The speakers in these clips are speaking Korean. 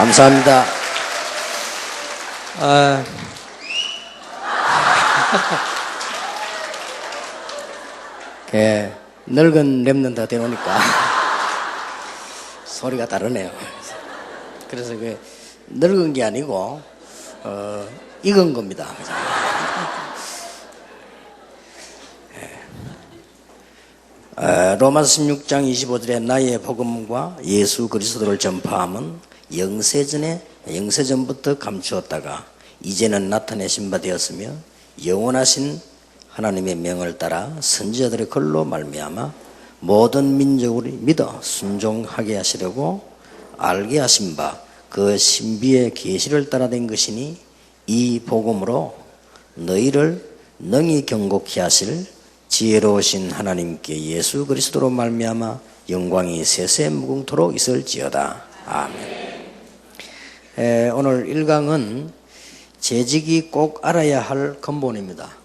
감사합니다. 늙은 랩런트가 되노니까 소리가 다르네요. 그래서 늙은 게 아니고 익은 겁니다. 로마서 16장 25절에 나의 복음과 예수 그리스도를 전파함은 영세전부터 감추었다가 이제는 나타내신 바 되었으며 영원하신 하나님의 명을 따라 선지자들의 글로 말미암아 모든 민족을 믿어 순종하게 하시려고 알게 하신 바 그 신비의 계시를 따라 된 것이니 이 복음으로 너희를 능히 경고케 하실 지혜로우신 하나님께 예수 그리스도로 말미암아 영광이 세세 무궁토록 있을지어다. 아멘. 오늘 1강은 재직이 꼭 알아야 할 근본입니다.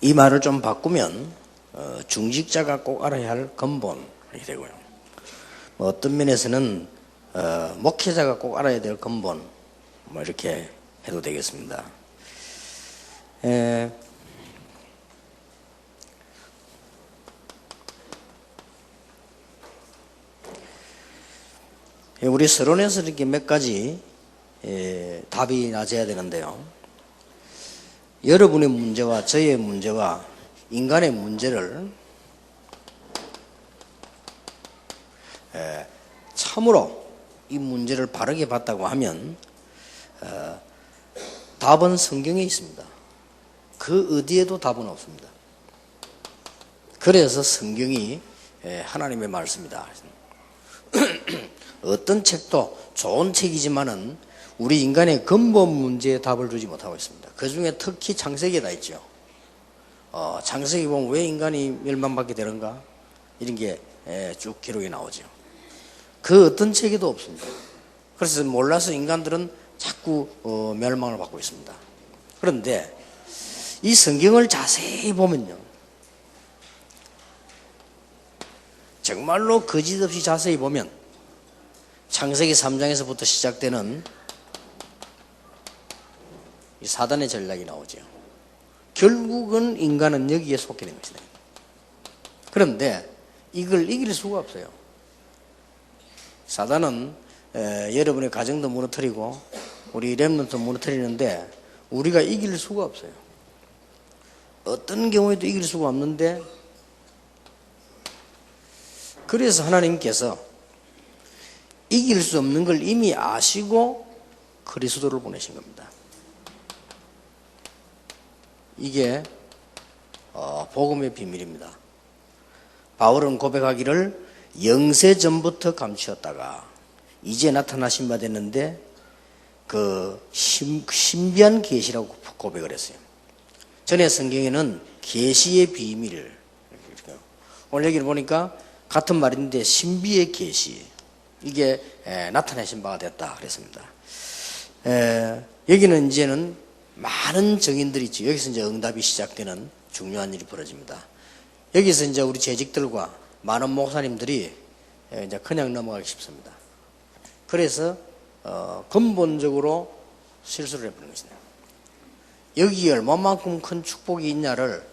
이 말을 좀 바꾸면 중직자가 꼭 알아야 할 근본이 되고요. 어떤 면에서는 목회자가 꼭 알아야 될 근본, 이렇게 해도 되겠습니다. 우리 서론에서 이렇게 몇 가지 답이 나져야 되는데요. 여러분의 문제와 저의 문제와 인간의 문제를 참으로 이 문제를 바르게 봤다고 하면 답은 성경에 있습니다. 그 어디에도 답은 없습니다. 그래서 성경이 하나님의 말씀이다. 어떤 책도 좋은 책이지만은 우리 인간의 근본 문제에 답을 주지 못하고 있습니다. 그 중에 특히 창세기에 다 있죠. 창세기 보면 왜 인간이 멸망받게 되는가? 이런 게 쭉 기록이 나오죠. 그 어떤 책에도 없습니다. 그래서 몰라서 인간들은 자꾸 멸망을 받고 있습니다. 그런데 이 성경을 자세히 보면요, 정말로 거짓 없이 자세히 보면 창세기 3장에서부터 시작되는 이 사단의 전략이 나오죠. 결국은 인간은 여기에 속게 된 것이다. 그런데 이걸 이길 수가 없어요. 사단은 여러분의 가정도 무너뜨리고 우리 렘넌트도 무너뜨리는데 우리가 이길 수가 없어요. 어떤 경우에도 이길 수가 없는데, 그래서 하나님께서 이길 수 없는 걸 이미 아시고 그리스도를 보내신 겁니다. 이게 복음의 비밀입니다. 바울은 고백하기를 영세전부터 감추었다가 이제 나타나신 바 됐는데 그 신비한 계시라고 고백을 했어요. 전에 성경에는 계시의 비밀을, 오늘 여기를 보니까 같은 말인데 신비의 계시, 이게 나타내신 바가 됐다 그랬습니다. 여기는 이제는 많은 증인들이 있죠. 여기서 이제 응답이 시작되는 중요한 일이 벌어집니다. 여기서 이제 우리 재직들과 많은 목사님들이 이제 그냥 넘어가기 쉽습니다. 그래서 근본적으로 실수를 해버리는 것이네요. 여기에 얼마만큼 큰 축복이 있냐를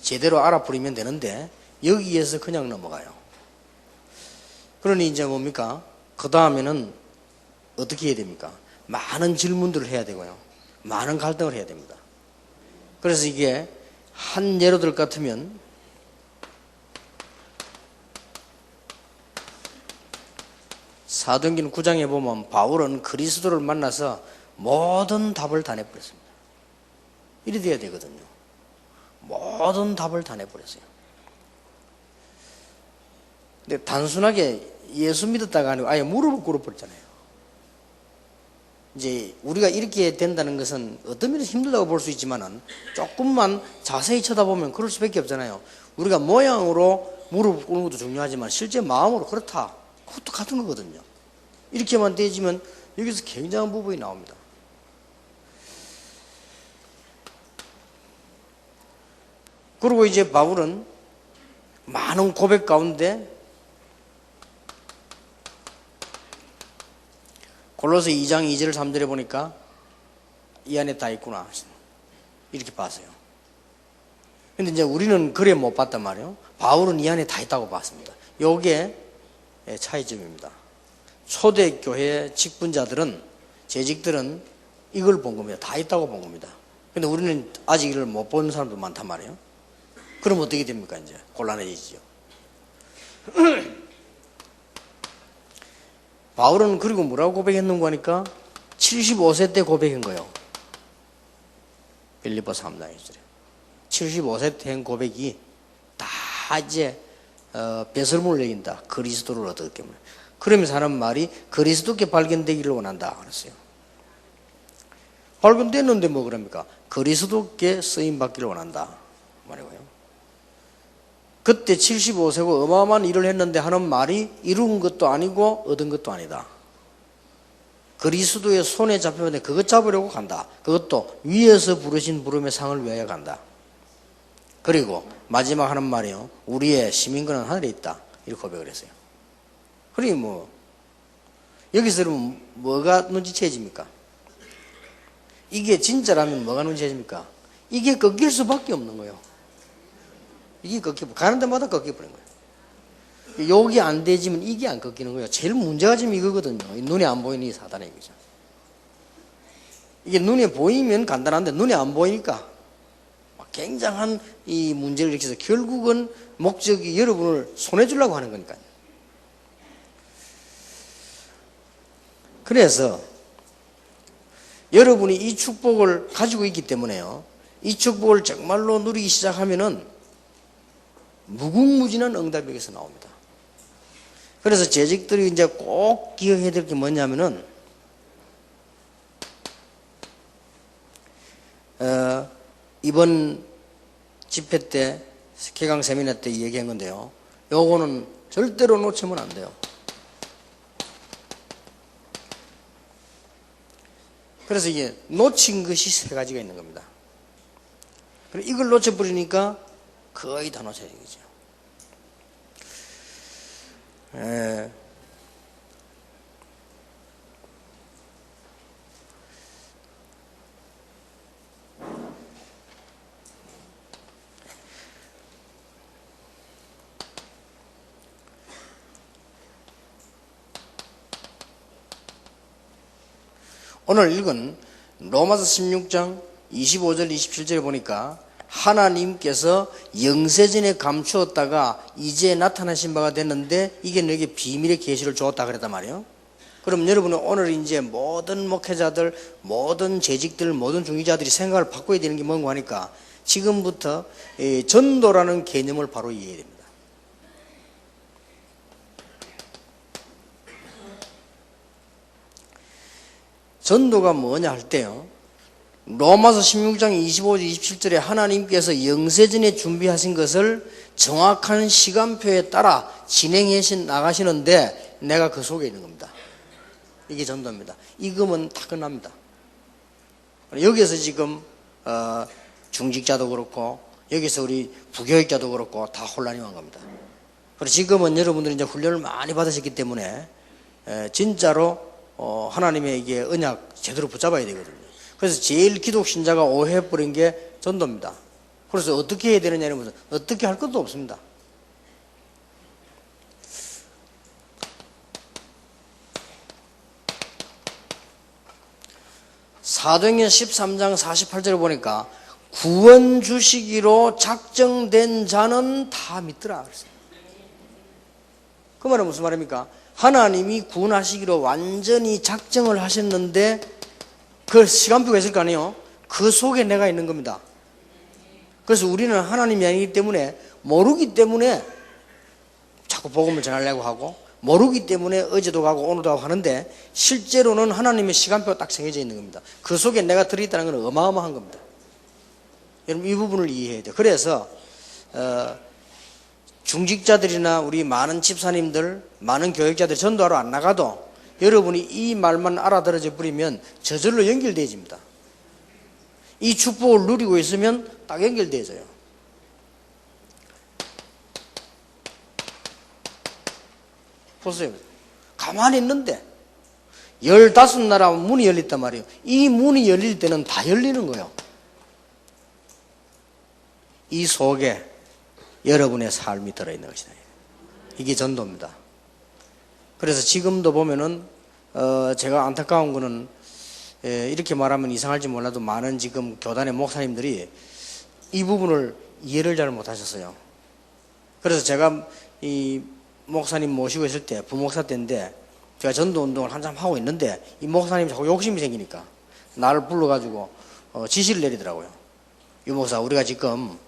제대로 알아버리면 되는데 여기에서 그냥 넘어가요. 그러니 이제 뭡니까? 그 다음에는 어떻게 해야 됩니까? 많은 질문들을 해야 되고요. 많은 갈등을 해야 됩니다. 그래서 이게 한 예로 들 것 같으면 사도행전 9장에 보면 바울은 그리스도를 만나서 모든 답을 다 내버렸습니다. 이래 돼야 되거든요. 모든 답을 다 내버렸어요. 근데 단순하게 예수 믿었다가 아니고 아예 무릎을 꿇어버렸잖아요. 이제 우리가 이렇게 된다는 것은 어떤 면에서 힘들다고 볼 수 있지만은 조금만 자세히 쳐다보면 그럴 수밖에 없잖아요. 우리가 모양으로 무릎 꿇는 것도 중요하지만 실제 마음으로 그렇다, 그것도 같은 거거든요. 이렇게만 되지면 여기서 굉장한 부분이 나옵니다. 그리고 이제 바울은 많은 고백 가운데 골로새 2장 2절 3절에 보니까 이 안에 다 있구나 이렇게 봤어요. 근데 이제 우리는 그래 못 봤단 말이에요. 바울은 이 안에 다 있다고 봤습니다. 요게 차이점입니다. 초대교회 직분자들은, 재직들은 이걸 본 겁니다. 다 있다고 본 겁니다. 근데 우리는 아직 이걸 못 본 사람도 많단 말이에요. 그럼 어떻게 됩니까? 이제 곤란해지죠. 바울은 그리고 뭐라고 고백했는가 하니까 75세 때 고백한 거예요. 빌립보 3장 1절에 75세 때 한 고백이 다 이제 배설물을 내긴다. 그리스도를 얻었기 때문에. 그러면서 하는 말이 그리스도께 발견되기를 원한다 그랬어요. 발견됐는데 뭐 그럽니까? 그리스도께 쓰임받기를 원한다 말이고요. 그때 75세고 어마어마한 일을 했는데 하는 말이 이룬 것도 아니고 얻은 것도 아니다. 그리스도의 손에 잡혔는데 그것 잡으려고 간다. 그것도 위에서 부르신 부름의 상을 위하여 간다. 그리고 마지막 하는 말이요. 우리의 시민권은 하늘에 있다. 이렇게 고백을 했어요. 그러니 뭐 여기서 그러면 뭐가 눈치채집니까? 이게 진짜라면 뭐가 눈치채집니까? 이게 꺾일 수밖에 없는 거예요. 이게 꺾이고 가는 데마다 꺾여버린 거예요. 여기 안 되지면 이게 안 꺾이는 거예요. 제일 문제가 지금 이거거든요. 눈에 안 보이는 이 사단의 얘기죠. 이게 눈에 보이면 간단한데 눈에 안 보이니까 굉장한 이 문제를 일으켜서 결국은 목적이 여러분을 손해주려고 하는 거니까요. 그래서 여러분이 이 축복을 가지고 있기 때문에요. 이 축복을 정말로 누리기 시작하면은 무궁무진한 응답이 여기서 나옵니다. 그래서 재직들이 이제 꼭 기억해야 될 게 뭐냐면은 이번 집회 때 개강 세미나 때 얘기한 건데요. 요거는 절대로 놓치면 안 돼요. 그래서 이게 놓친 것이 세 가지가 있는 겁니다. 이걸 놓쳐버리니까 거의 다 놓쳐야 되겠죠. 오늘 읽은 로마서 16장 25절 27절에 보니까 하나님께서 영세전에 감추었다가 이제 나타나신 바가 됐는데 이게 너에게 비밀의 계시를 주었다 그랬단 말이에요. 그럼 여러분은 오늘 이제 모든 목회자들, 모든 재직들, 모든 중직자들이 생각을 바꿔야 되는 게 뭔가 하니까 지금부터 전도라는 개념을 바로 이해해야 됩니다. 전도가 뭐냐 할 때요. 로마서 16장 25절 27절에 하나님께서 영세전에 준비하신 것을 정확한 시간표에 따라 진행해 나가시는데 내가 그 속에 있는 겁니다. 이게 전도입니다. 이거면 다 끝납니다. 여기서 지금 중직자도 그렇고 여기서 우리 부교육자도 그렇고 다 혼란이 온 겁니다. 그리고 지금은 여러분들이 이제 훈련을 많이 받으셨기 때문에 진짜로 하나님의 이게 언약 제대로 붙잡아야 되거든요. 그래서 제일 기독신자가 오해해버린 게 전도입니다. 그래서 어떻게 해야 되느냐는 어떻게 할 것도 없습니다. 사도행전 13장 48절을 보니까 구원 주시기로 작정된 자는 다 믿더라 그랬어요. 그 말은 무슨 말입니까? 하나님이 구원하시기로 완전히 작정을 하셨는데 그 시간표가 있을 거 아니에요? 그 속에 내가 있는 겁니다. 그래서 우리는 하나님이 아니기 때문에 모르기 때문에 자꾸 복음을 전하려고 하고 모르기 때문에 어제도 가고 오늘도 가고 하는데 실제로는 하나님의 시간표가 딱 정해져 있는 겁니다. 그 속에 내가 들어있다는 건 어마어마한 겁니다. 여러분 이 부분을 이해해야 돼요. 그래서 중직자들이나 우리 많은 집사님들, 많은 교육자들 전도하러 안 나가도 여러분이 이 말만 알아들어져 버리면 저절로 연결되어집니다. 이 축복을 누리고 있으면 딱 연결되어져요. 보세요. 가만히 있는데 15나라 문이 열렸단 말이에요. 이 문이 열릴 때는 다 열리는 거예요. 이 속에 여러분의 삶이 들어있는 것이다. 이게 전도입니다. 그래서 지금도 보면은 제가 안타까운 거는 이렇게 말하면 이상할지 몰라도 많은 지금 교단의 목사님들이 이 부분을 이해를 잘 못하셨어요. 그래서 제가 이 목사님 모시고 있을 때 부목사 때인데 제가 전도 운동을 한참 하고 있는데 이 목사님이 자꾸 욕심이 생기니까 나를 불러가지고 지시를 내리더라고요. 유 목사, 우리가 지금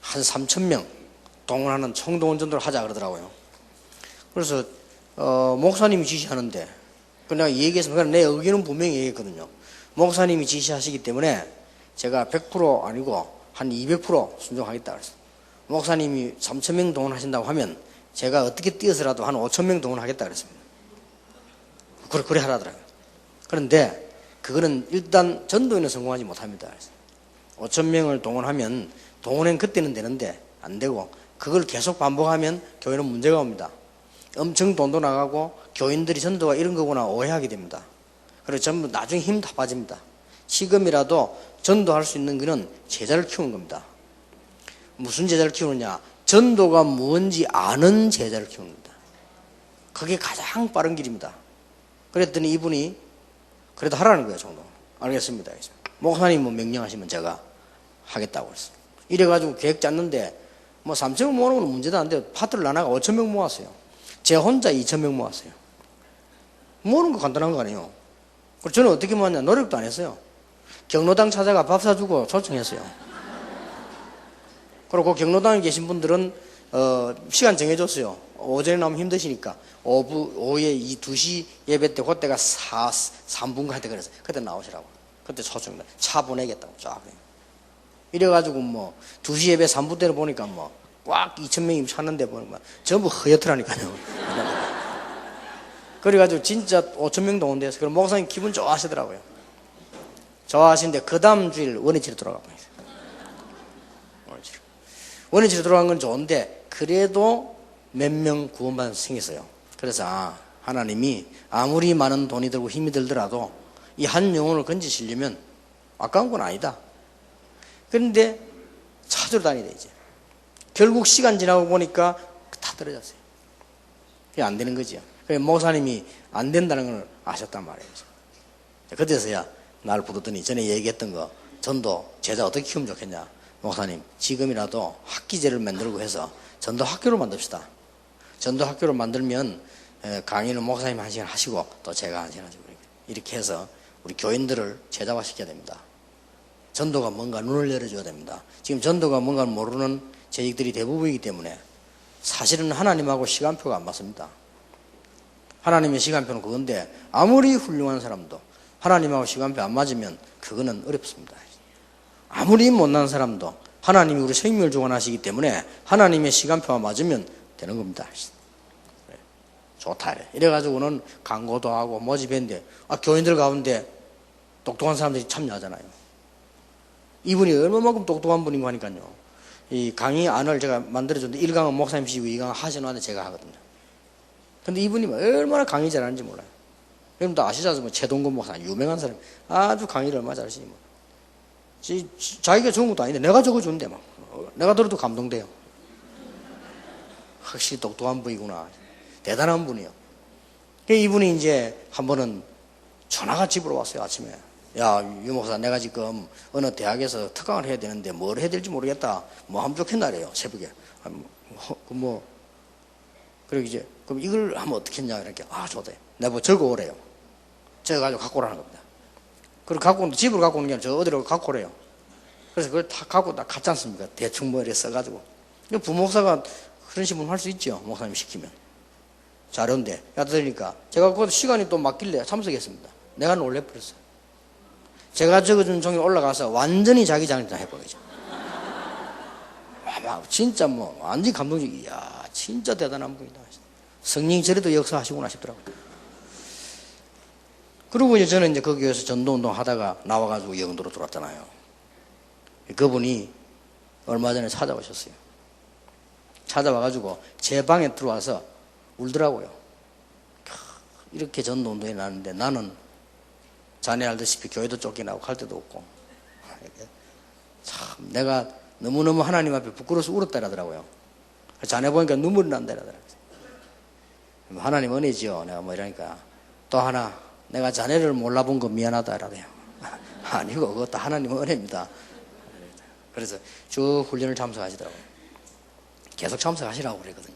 한 3,000명 동원하는 총동원 전도를 하자 그러더라고요. 그래서 목사님이 지시하는데 그냥 얘기했으면 내 의견은 분명히 얘기했거든요. 목사님이 지시하시기 때문에 제가 100% 아니고 한 200% 순종하겠다 그랬어요. 목사님이 3,000명 동원하신다고 하면 제가 어떻게 뛰어서라도 한 5,000명 동원하겠다 그랬습니다. 그래 하라더라고요. 그런데 그거는 일단 전도에는 성공하지 못합니다. 5,000명을 동원하면 동원은 그때는 되는데 안 되고 그걸 계속 반복하면 교회는 문제가 옵니다. 엄청 돈도 나가고 교인들이 전도가 이런 거구나 오해하게 됩니다. 그래서 전부 나중에 힘 다 빠집니다. 지금이라도 전도할 수 있는 거는 제자를 키우는 겁니다. 무슨 제자를 키우느냐? 전도가 뭔지 아는 제자를 키우는 겁니다. 그게 가장 빠른 길입니다. 그랬더니 이분이 그래도 하라는 거예요. 정도. 알겠습니다. 목사님 명령하시면 제가 하겠다고 했어요. 이래가지고 계획 짰는데 뭐 3,000명 모으는 건 문제도 안 돼요. 파트를 나눠가 5,000명 모았어요. 제 혼자 2,000명 모았어요. 모으는 거 간단한 거 아니에요. 그리고 저는 어떻게 모았냐? 노력도 안 했어요. 경로당 찾아가 밥 사주고 초청했어요. 그리고 경로당에 계신 분들은 시간 정해줬어요. 오전에 나오면 힘드시니까 오후에 2시 예배 때 그때가 3분간 할 때 그랬어요. 그때 나오시라고. 그때 초청 차 보내겠다고 쫙. 이래가지고 뭐 2시 예배 3부 때를 보니까 뭐 꽉 2,000명이 찼는데 보니까 전부 허옇더라니까요. 그래가지고 진짜 5,000명 동원돼서 그럼 목사님 기분 좋아하시더라고요. 좋아하시는데 그 다음 주일 원위치로 돌아가고 있어요. 원위치로 돌아간 건 좋은데 그래도 몇 명 구원받은 생겼어요. 그래서 하나님이 아무리 많은 돈이 들고 힘이 들더라도 이 한 영혼을 건지시려면 아까운 건 아니다. 그런데 찾으러 다니다 이제. 결국 시간 지나고 보니까 다 떨어졌어요. 그게 안 되는 거죠. 그래서 목사님이 안 된다는 걸 아셨단 말이에요. 그때서야 나를 부르더니 전에 얘기했던 거 전도 제자 어떻게 키우면 좋겠냐. 목사님 지금이라도 학기제를 만들고 해서 전도 학교를 만듭시다. 전도 학교를 만들면 강의는 목사님 1시간 하시고 또 제가 1시간 하시고 이렇게 해서 우리 교인들을 제자화시켜야 됩니다. 전도가 뭔가 눈을 열어줘야 됩니다. 지금 전도가 뭔가 모르는 재직들이 대부분이기 때문에 사실은 하나님하고 시간표가 안 맞습니다. 하나님의 시간표는 그건데 아무리 훌륭한 사람도 하나님하고 시간표 안 맞으면 그거는 어렵습니다. 아무리 못난 사람도 하나님이 우리 생명을 주관하시기 때문에 하나님의 시간표가 맞으면 되는 겁니다. 좋다 이래가지고는 광고도 하고 모집했는데 교인들 가운데 똑똑한 사람들이 참여하잖아요. 이분이 얼마만큼 똑똑한 분인가 하니까요. 이 강의 안을 제가 만들어줬는데 1강은 목사님 시고 2강은 하신원에 제가 하거든요. 근데 이분이 얼마나 강의 잘하는지 몰라요. 여러분도 아시잖아요. 뭐 최동건 목사 유명한 사람 아주 강의를 얼마나 잘하시니 뭐. 자기가 적은 것도 아닌데 내가 적어주는데 막 내가 들어도 감동돼요. 확실히 똑똑한 분이구나. 대단한 분이요. 이분이 이제 한 번은 전화가 집으로 왔어요. 아침에. 야, 유 목사, 내가 지금 어느 대학에서 특강을 해야 되는데 뭘 해야 될지 모르겠다. 뭐 하면 좋겠나래요. 새벽에. 그리고 이제 그럼 이걸 하면 어떻겠냐 이렇게 좋대. 내가 뭐 적어 오래요. 적어가지고 갖고 오라는 겁니다. 그리고 집으로 갖고 오는 게 아니라 저 어디로 갖고 오래요. 그래서 그걸 다 갖고 다 갔지 않습니까? 대충 뭐 이렇게 써가지고. 부목사가 그런 식으로 할 수 있죠. 목사님 시키면. 자료인데. 그러니까 제가 그 시간이 또 맞길래 참석했습니다. 내가 놀래버렸어요. 제가 적어준 종이 올라가서 완전히 자기 장르 다 해버리죠. 진짜 뭐 완전히 감동적이야. 진짜 대단한 분이다. 성령이 저래도 역사하시구나 싶더라고요. 그리고 이제 저는 이제 그 교회에서 전도운동 하다가 나와가지고 영도로 들어왔잖아요. 그분이 얼마 전에 찾아오셨어요. 찾아와가지고 제 방에 들어와서 울더라고요. 이렇게 전도운동이 나는데 나는 자네 알다시피 교회도 쫓겨나고 갈 데도 없고 참 내가 너무너무 하나님 앞에 부끄러워서 울었다 라더라고요. 자네 보니까 눈물이 난다 라더라고요. 하나님 은혜지요. 내가 뭐 이러니까 또 하나 내가 자네를 몰라본 거 미안하다 라더요. 아니고 그것도 하나님 은혜입니다. 그래서 쭉 훈련을 참석하시더라고요. 계속 참석하시라고 그랬거든요.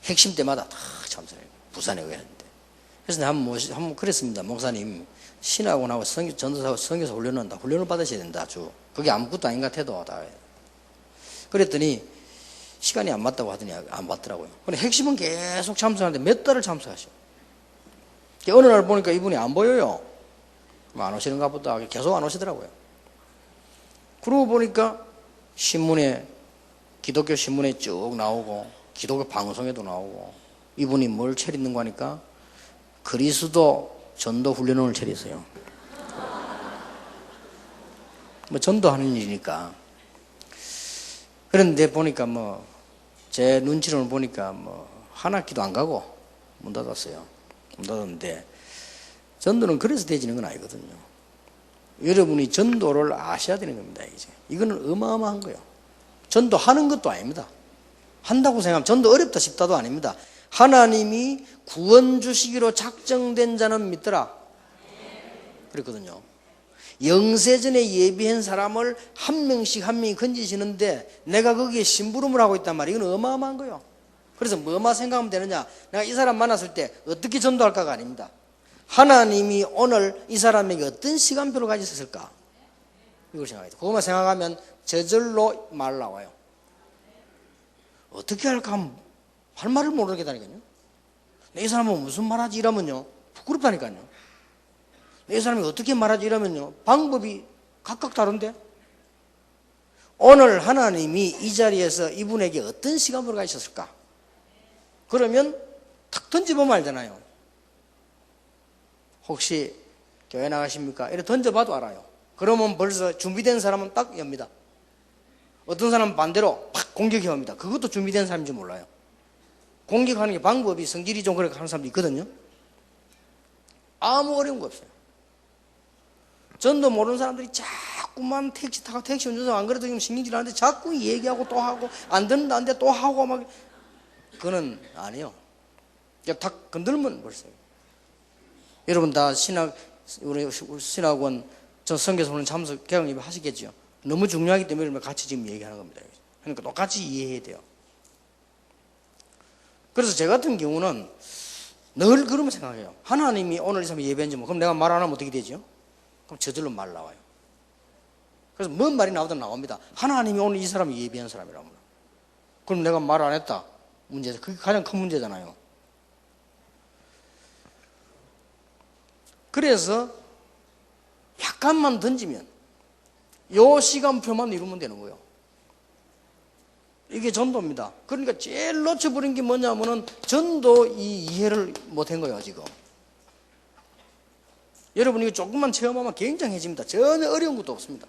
핵심 때마다 다 참석해요. 부산에 가는데. 그래서 내가 한번 그랬습니다. 목사님 신학원하고 전도사하고 선교사 훈련을 받으셔야 된다. 그게 아무것도 아닌 것 같아도 다. 그랬더니 시간이 안 맞다고 하더니 안 맞더라고요. 근데 핵심은 계속 참석하는데 몇 달을 참석하셔. 어느 날 보니까 이분이 안 보여요. 안 오시는가 보다. 계속 안 오시더라고요. 그러고 보니까 신문에 기독교 신문에 쭉 나오고 기독교 방송에도 나오고 이분이 뭘 차리는 거니까 그리스도 전도 훈련원을 차렸어요. 뭐 전도하는 일이니까. 그런데 보니까 뭐 제 눈치로는 보니까 뭐 한 학기도 안 가고 문 닫았어요. 문 닫았는데 전도는 그래서 되지는 건 아니거든요. 여러분이 전도를 아셔야 되는 겁니다. 이거는 어마어마한 거예요. 전도하는 것도 아닙니다. 한다고 생각하면 전도 어렵다 싶다도 아닙니다. 하나님이 구원 주시기로 작정된 자는 믿더라 그랬거든요. 영세전에 예비한 사람을 한 명씩 한 명이 건지시는데 내가 거기에 심부름을 하고 있단 말이에요. 이건 어마어마한 거예요. 그래서 뭐만 생각하면 되느냐, 내가 이 사람 만났을 때 어떻게 전도할까가 아닙니다. 하나님이 오늘 이 사람에게 어떤 시간표를 가지셨을까, 이걸 생각해야 돼요. 그것만 생각하면 저절로 말 나와요. 어떻게 할까 하면 할 말을 모르겠다니까요. 이 사람은 무슨 말하지 이러면요 부끄럽다니까요. 이 사람이 어떻게 말하지 이러면요 방법이 각각 다른데, 오늘 하나님이 이 자리에서 이분에게 어떤 시간표를 가지셨을까, 그러면 탁 던져보면 알잖아요. 혹시 교회 나가십니까? 이렇게 던져봐도 알아요. 그러면 벌써 준비된 사람은 딱 엽니다. 어떤 사람은 반대로 팍 공격해 옵니다. 그것도 준비된 사람인지 몰라요. 공격하는 게 방법이 성질이 좀 그렇게 하는 사람도 있거든요. 아무 어려운 거 없어요. 전도 모르는 사람들이 자꾸만 택시 운전사 안 그래도 지금 신경질 나는데 자꾸 얘기하고 또 하고 안 듣는다 안 돼 또 하고 막, 그거는 아니에요. 그냥 탁 건들면 벌써. 여러분 다 우리 신학원 전 선교사는 참석 개강 예배 하시겠죠. 너무 중요하기 때문에 같이 지금 얘기하는 겁니다. 그러니까 똑같이 이해해야 돼요. 그래서 제 같은 경우는 늘 그러면 생각해요. 하나님이 오늘 이 사람이 예배한지 뭐, 그럼 내가 말 안 하면 어떻게 되죠? 그럼 저절로 말 나와요. 그래서 뭔 말이 나오든 나옵니다. 하나님이 오늘 이 사람이 예배한 사람이라면, 그럼 내가 말 안 했다. 문제죠. 그게 가장 큰 문제잖아요. 그래서 약간만 던지면 요 시간표만 이루면 되는 거예요. 이게 전도입니다. 그러니까 제일 놓쳐버린 게 뭐냐면은 전도 이해를 못한 거예요, 지금. 여러분 이거 조금만 체험하면 굉장해집니다. 전혀 어려운 것도 없습니다.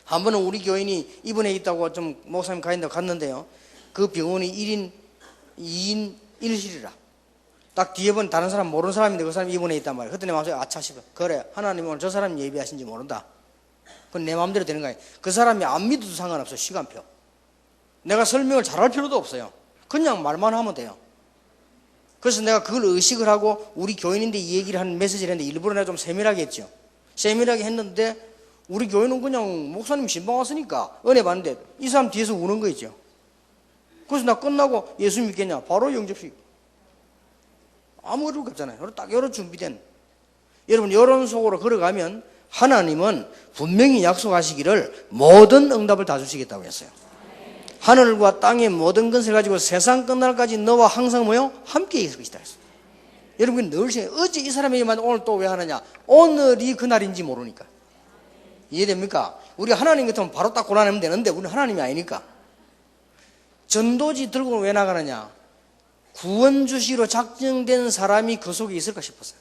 한 번은 우리 교인이 입원해 있다고 좀 목사님 가 있다고 갔는데요. 그 병원이 1인 2인 1실이라. 딱 뒤에 본 다른 사람 모르는 사람인데 그 사람이 입원해 있단 말이에요. 그때 내 마음속에 아차 싶어. 그래, 하나님 오늘 저 사람 예비하신지 모른다. 그건 내 마음대로 되는 거예요. 그 사람이 안 믿어도 상관없어요. 시간표. 내가 설명을 잘할 필요도 없어요. 그냥 말만 하면 돼요. 그래서 내가 그걸 의식을 하고 우리 교인인데 이 얘기를 하는 메시지를 했는데 일부러 내가 좀 세밀하게 했죠. 세밀하게 했는데 우리 교인은 그냥 목사님 신방 왔으니까 은혜 받는데 이 사람 뒤에서 우는 거 있죠. 그래서 나 끝나고 예수 믿겠냐? 바로 영접식. 아무 어려울 거 없잖아요. 딱 이런 준비된. 여러분 이런 속으로 걸어가면 하나님은 분명히 약속하시기를 모든 응답을 다 주시겠다고 했어요. 하늘과 땅의 모든 것을 가지고 세상 끝날까지 너와 항상 뭐요? 함께 있을 것이다 했어요. 여러분 늘 어제 이 사람이 얘기만 오늘 또 왜 하느냐? 오늘이 그날인지 모르니까. 이해됩니까? 우리 하나님 같으면 바로 딱 골라내면 되는데 우리는 하나님이 아니니까. 전도지 들고 왜 나가느냐? 구원 주시로 작정된 사람이 그 속에 있을까 싶었어요.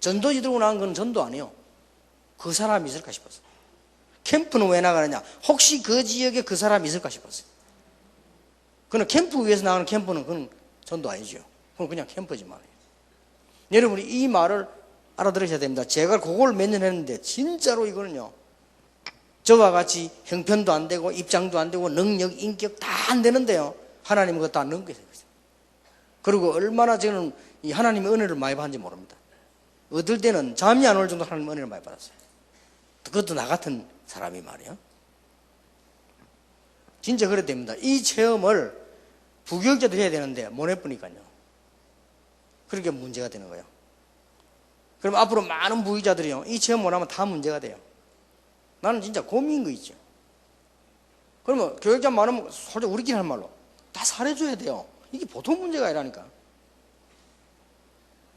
전도지 들고 나간 건 전도 아니에요. 그 사람이 있을까 싶었어요. 캠프는 왜 나가느냐? 혹시 그 지역에 그 사람이 있을까 싶었어요. 그는 캠프 위해서 나가는 캠프는 그건 전도 아니죠. 그건 그냥 캠프지 말이에요. 여러분이 이 말을 알아들으셔야 됩니다. 제가 그걸 몇 년 했는데 진짜로 이거는요, 저와 같이 형편도 안 되고 입장도 안 되고 능력, 인격 다 안 되는데요, 하나님은 그거 다 넘겨서 있어요. 그리고 얼마나 저는 이 하나님의 은혜를 많이 받는지 모릅니다. 어떨 때는 잠이 안 올 정도 하나님의 은혜를 많이 받았어요. 그것도 나 같은 사람이 말이에요. 진짜 그래야 됩니다. 이 체험을 부교육자도 해야 되는데 못 해보니까요. 그렇게 문제가 되는 거예요. 그럼 앞으로 많은 부교육자들이요, 이 체험 못 하면 다 문제가 돼요. 나는 진짜 고민인 거 있죠. 그러면 교육자 많으면 솔직히 우리끼리 할 말로 다 살해줘야 돼요. 이게 보통 문제가 아니라니까.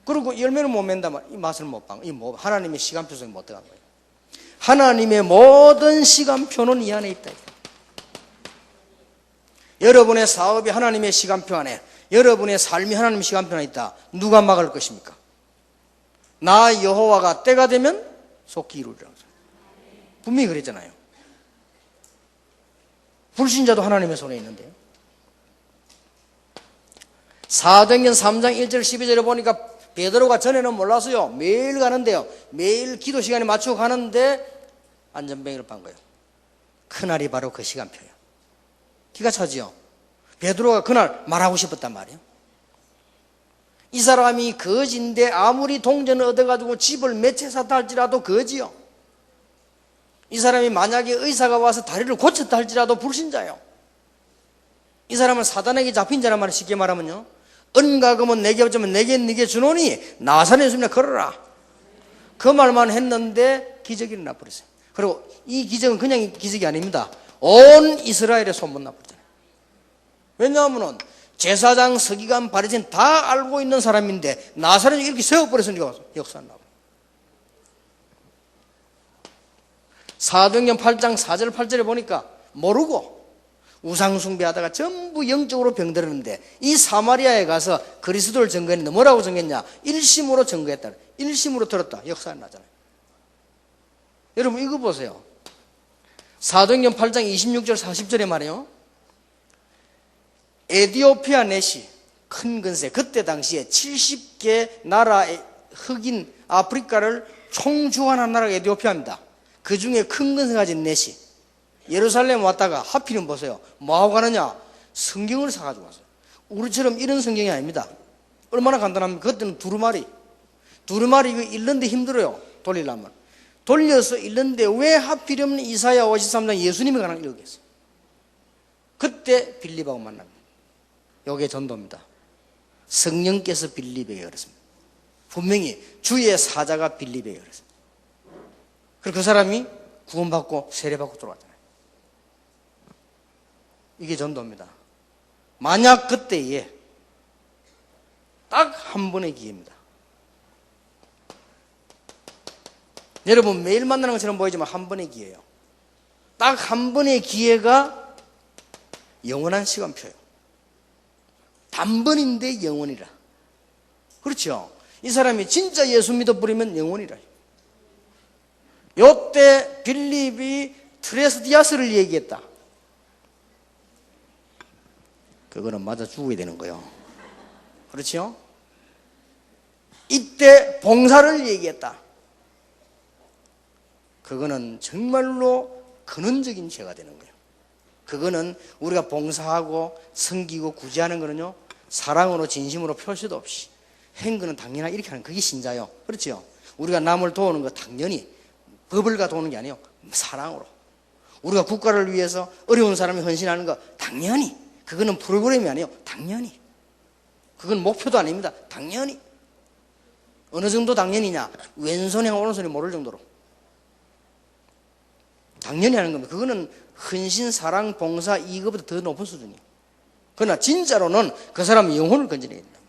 그리고 열매를 못 맺는다면 이 맛을 못 봐. 이 하나님의 시간표 속에 못 들어간 거예요. 하나님의 모든 시간표는 이 안에 있다. 여러분의 사업이 하나님의 시간표 안에, 여러분의 삶이 하나님의 시간표 안에 있다. 누가 막을 것입니까? 나 여호와가 때가 되면 속히 이루리라. 분명히 그랬잖아요. 불신자도 하나님의 손에 있는데요. 사도행전 3장 1절 12절에 보니까 베드로가 전에는 몰랐어요. 매일 가는데요, 매일 기도 시간에 맞추고 가는데 안전뱅이를 판 거예요. 그날이 바로 그 시간표예요. 기가 차지요. 베드로가 그날 말하고 싶었단 말이에요. 이 사람이 거지인데 아무리 동전을 얻어가지고 집을 몇 채 샀다 할지라도 거지요. 이 사람이 만약에 의사가 와서 다리를 고쳤다 할지라도 불신자예요. 이 사람은 사단에게 잡힌 자란 말을 쉽게 말하면요, 은가금은 내게 없지만 내게 네게 주노니 나사렛 예수님이나 걸어라. 그 말만 했는데 기적이 일어나 버렸어요. 그리고 이 기적은 그냥 기적이 아닙니다. 온 이스라엘에 소문나 버렸잖아요. 왜냐하면 제사장, 서기관, 바리새인 다 알고 있는 사람인데 나사렛에 이렇게 세워버렸으니까 역사나. 사도행전 8장 4절 8절에 보니까 모르고 우상숭배하다가 전부 영적으로 병들었는데 이 사마리아에 가서 그리스도를 증거했는데 뭐라고 증거했냐? 일심으로 증거했다. 일심으로 들었다. 역사가 나잖아요. 여러분 이거 보세요. 사도행전 8장 26절 40절에 말이에요. 에디오피아 내시 큰 근세, 그때 당시에 70개 나라의 흑인 아프리카를 총주관한 나라가 에디오피아입니다. 그 중에 큰 근세 가진 내시 예루살렘 왔다가 하필이면 보세요, 뭐하고 가느냐? 성경을 사가지고 왔어요. 우리처럼 이런 성경이 아닙니다. 얼마나 간단합니까? 그때는 두루마리 이거 읽는데 힘들어요. 돌리려면 돌려서 읽는데 왜 하필이면 이사야 53장 예수님에 관한 읽겠어요. 그때 빌립하고 만납니다. 이게 전도입니다. 성령께서 빌립에게 그랬습니다. 분명히 주의 사자가 빌립에게 그랬습니다. 그리고 그 사람이 구원받고 세례받고 들어왔잖아요. 이게 전도입니다. 만약 그때에 딱 한 번의 기회입니다. 여러분 매일 만나는 것처럼 보이지만 한 번의 기회예요. 딱 한 번의 기회가 영원한 시간표예요. 단번인데 영원이라. 그렇죠? 이 사람이 진짜 예수 믿어버리면 영원이라. 요때 빌립이 트레스디아스를 얘기했다. 그거는 맞아 죽어야 되는 거예요. 그렇죠? 이때 봉사를 얘기했다. 그거는 정말로 근원적인 죄가 되는 거예요. 그거는 우리가 봉사하고 섬기고 구제하는 거는요, 사랑으로 진심으로 표시도 없이 행거는 당연하게 이렇게 하는 그게 신자요. 그렇죠? 우리가 남을 도우는 거 당연히 법을가 도우는 게 아니에요. 사랑으로. 우리가 국가를 위해서 어려운 사람이 헌신하는 거 당연히. 그거는 프로그램이 아니에요. 당연히. 그건 목표도 아닙니다. 당연히. 어느 정도 당연히냐? 왼손이랑 오른손이 모를 정도로 당연히 하는 겁니다. 그거는 헌신, 사랑, 봉사 이거보다 더 높은 수준이에요. 그러나 진짜로는 그 사람의 영혼을 건져내야 된다.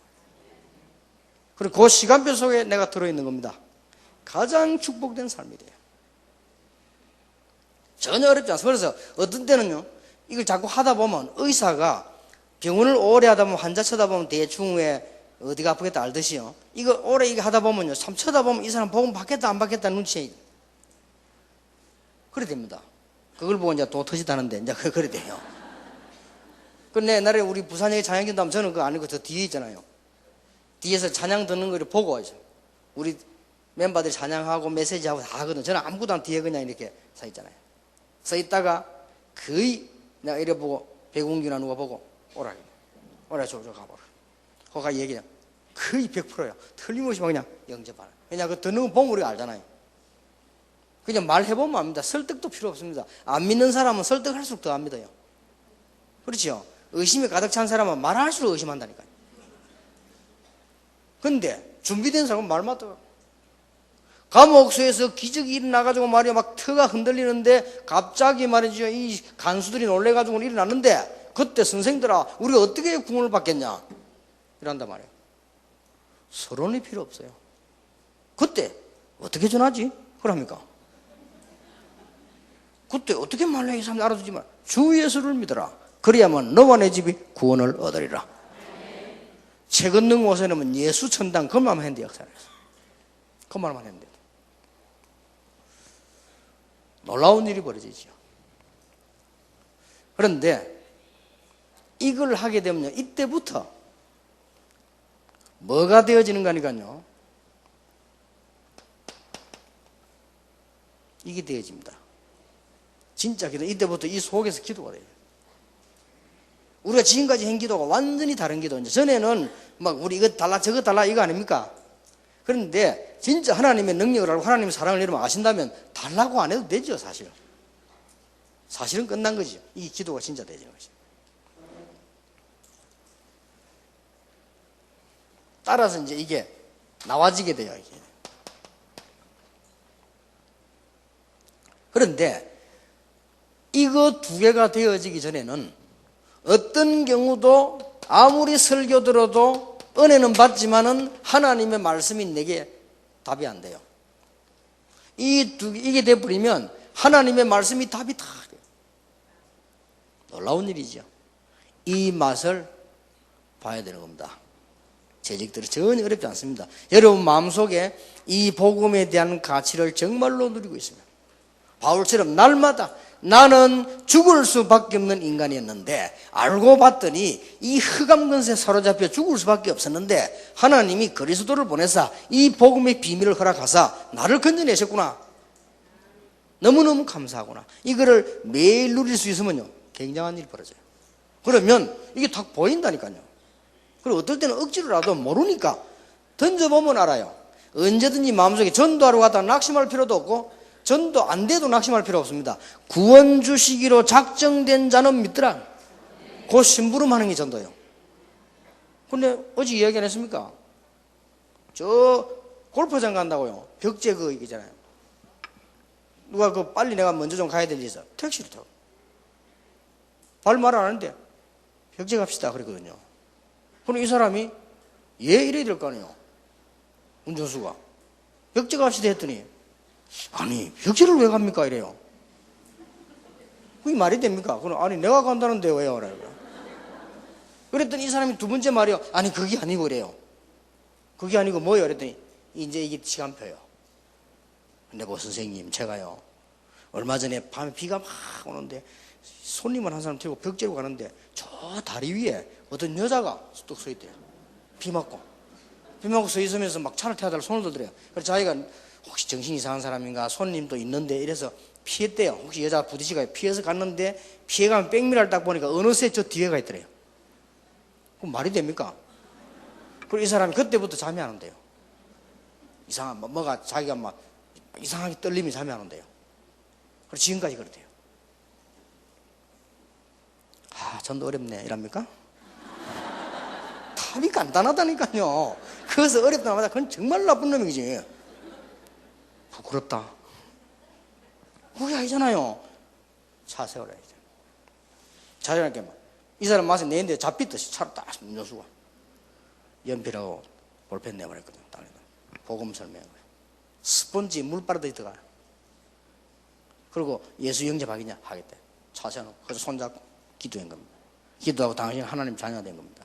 그리고 그 시간표 속에 내가 들어있는 겁니다. 가장 축복된 삶이 돼요. 전혀 어렵지 않습니다. 그래서 어떤 때는요, 이걸 자꾸 하다 보면 의사가 병원을 오래 하다 보면 환자 쳐다보면 대충 왜 어디가 아프겠다 알듯이요. 이거 오래 이거 하다 보면요, 참 쳐다보면 이 사람 복음 받겠다 안 받겠다 눈치에 그래 됩니다. 그걸 보고 이제 또 터지다는데 이제 그래 돼요. 근데 옛날에 우리 부산역에 찬양전도 하면 저는 그거 아니고 저 뒤에 있잖아요. 뒤에서 찬양 듣는 걸 보고 와죠. 우리 멤버들이 찬양하고 메시지하고 다 하거든. 저는 아무것도 안 뒤에 그냥 이렇게 서 있잖아요. 서 있다가 거의 내가 이래 보고 백운기나 누가 보고 오라 저 가보라. 거가 얘기냐. 거의 100%야. 틀림없이 그냥 영접하는. 그냥 그 듣는 거 보면 우리가 알잖아요. 그냥 말해보면 압니다. 설득도 필요 없습니다. 안 믿는 사람은 설득할수록 더 안 믿어요. 그렇죠? 의심이 가득 찬 사람은 말할수록 의심한다니까요. 근데 준비된 사람은 말 맞더라. 감옥소에서 기적이 일어나가지고 말이야 막 터가 흔들리는데 갑자기 말이죠 이 간수들이 놀래가지고 일어났는데 그때 선생들아 우리 어떻게 구원을 받겠냐 이란단 말이에요. 서론이 필요 없어요. 그때 어떻게 전하지? 그럽니까? 그때 어떻게 말려 이 사람들 알아두지만 주 예수를 믿어라. 그래야만 너와 내 집이 구원을 얻으리라. 최근능 모세는 예수 천당 그 말만 했는데 역사에서 그 말만 했는데 놀라운 일이 벌어지죠. 그런데 이걸 하게 되면요 이때부터 뭐가 되어지는 거니까요 이게 되어집니다. 진짜 기도 이때부터 이 속에서 기도가 돼요. 우리가 지금까지 한 기도가 완전히 다른 기도. 전에는 막 우리 이거 달라 저거 달라 이거 아닙니까? 그런데 진짜 하나님의 능력을 알고 하나님의 사랑을 여러분 아신다면 달라고 안 해도 되죠. 사실은 끝난 거죠. 이 기도가 진짜 되는 거죠. 따라서 이제 이게 나와지게 돼요. 이게. 그런데 이거 두 개가 되어지기 전에는 어떤 경우도 아무리 설교 들어도 은혜는 받지만은 하나님의 말씀이 내게 답이 안 돼요. 이게 돼버리면 하나님의 말씀이 답이 다 돼요. 놀라운 일이죠. 이 맛을 봐야 되는 겁니다. 재직들이 전혀 어렵지 않습니다. 여러분 마음속에 이 복음에 대한 가치를 정말로 누리고 있습니다. 바울처럼 날마다 나는 죽을 수밖에 없는 인간이었는데 알고 봤더니 이 흑암근세에 사로잡혀 죽을 수밖에 없었는데 하나님이 그리스도를 보내사 이 복음의 비밀을 허락하사 나를 건져내셨구나. 너무너무 감사하구나. 이거를 매일 누릴 수 있으면요 굉장한 일이 벌어져요. 그러면 이게 딱 보인다니까요. 그리고 어떨 때는 억지로라도 모르니까 던져보면 알아요. 언제든지 마음속에 전도하러 갔다가 낙심할 필요도 없고 전도 안 돼도 낙심할 필요 없습니다. 구원 주시기로 작정된 자는 믿더라. 그 심부름하는 게 전도예요. 근데 어제 이야기 안 했습니까? 저 골프장 간다고요. 벽제 그거 있잖아요. 누가 그 빨리 내가 먼저 좀 가야 될 일이서 택시를 타고 말 안 하는데 벽제 갑시다 그랬거든요. 그럼 이 사람이 이래야 될 거 아니에요. 운전수가 벽제 갑시다 했더니 아니 벽지를 왜 갑니까 이래요. 그게 말이 됩니까? 그럼 아니 내가 간다는데 왜요? 그래요. 그랬더니 이 사람이 두 번째 말이요. 아니 그게 아니고 그래요. 그게 아니고 뭐예요? 그랬더니 이제 이게 시간표요. 근데 뭐 선생님 제가요 얼마 전에 밤에 비가 막 오는데 손님을 한 사람 들고 벽지로 가는데 저 다리 위에 어떤 여자가 뚝 서 있대요. 비 맞고 서 있으면서 막 차를 태워달라고 손을 들더래요. 그래서 자기가 혹시 정신이 이상한 사람인가 손님도 있는데 이래서 피했대요. 혹시 여자 부딪히가 피해서 갔는데 피해가면 백미러를 딱 보니까 어느새 저 뒤에가 있더래요. 그럼 말이 됩니까? 그리고 이 사람이 그때부터 잠이 안 온대요. 뭐가 자기가 막 이상하게 떨림이 잠이 안 온대요. 그래서 지금까지 그렇대요. 전도 어렵네 이랍니까? 답이 간단하다니까요. 그래서 어렵다 말다 그건 정말 나쁜 놈이지. 부끄럽다. 그게 아니잖아요. 차 세워라야죠. 자연하게 이 사람 맛에 내는데 잡히듯이 차로 딱 운전수가 연필하고 볼펜 내버렸거든. 복음 설명을 스펀지 물 빨아들이 들어가. 그리고 예수 영접하겠냐 하겠대. 차 세워놓고 그래서 손잡고 기도한 겁니다. 기도하고 당신은 하나님 자녀가 된 겁니다.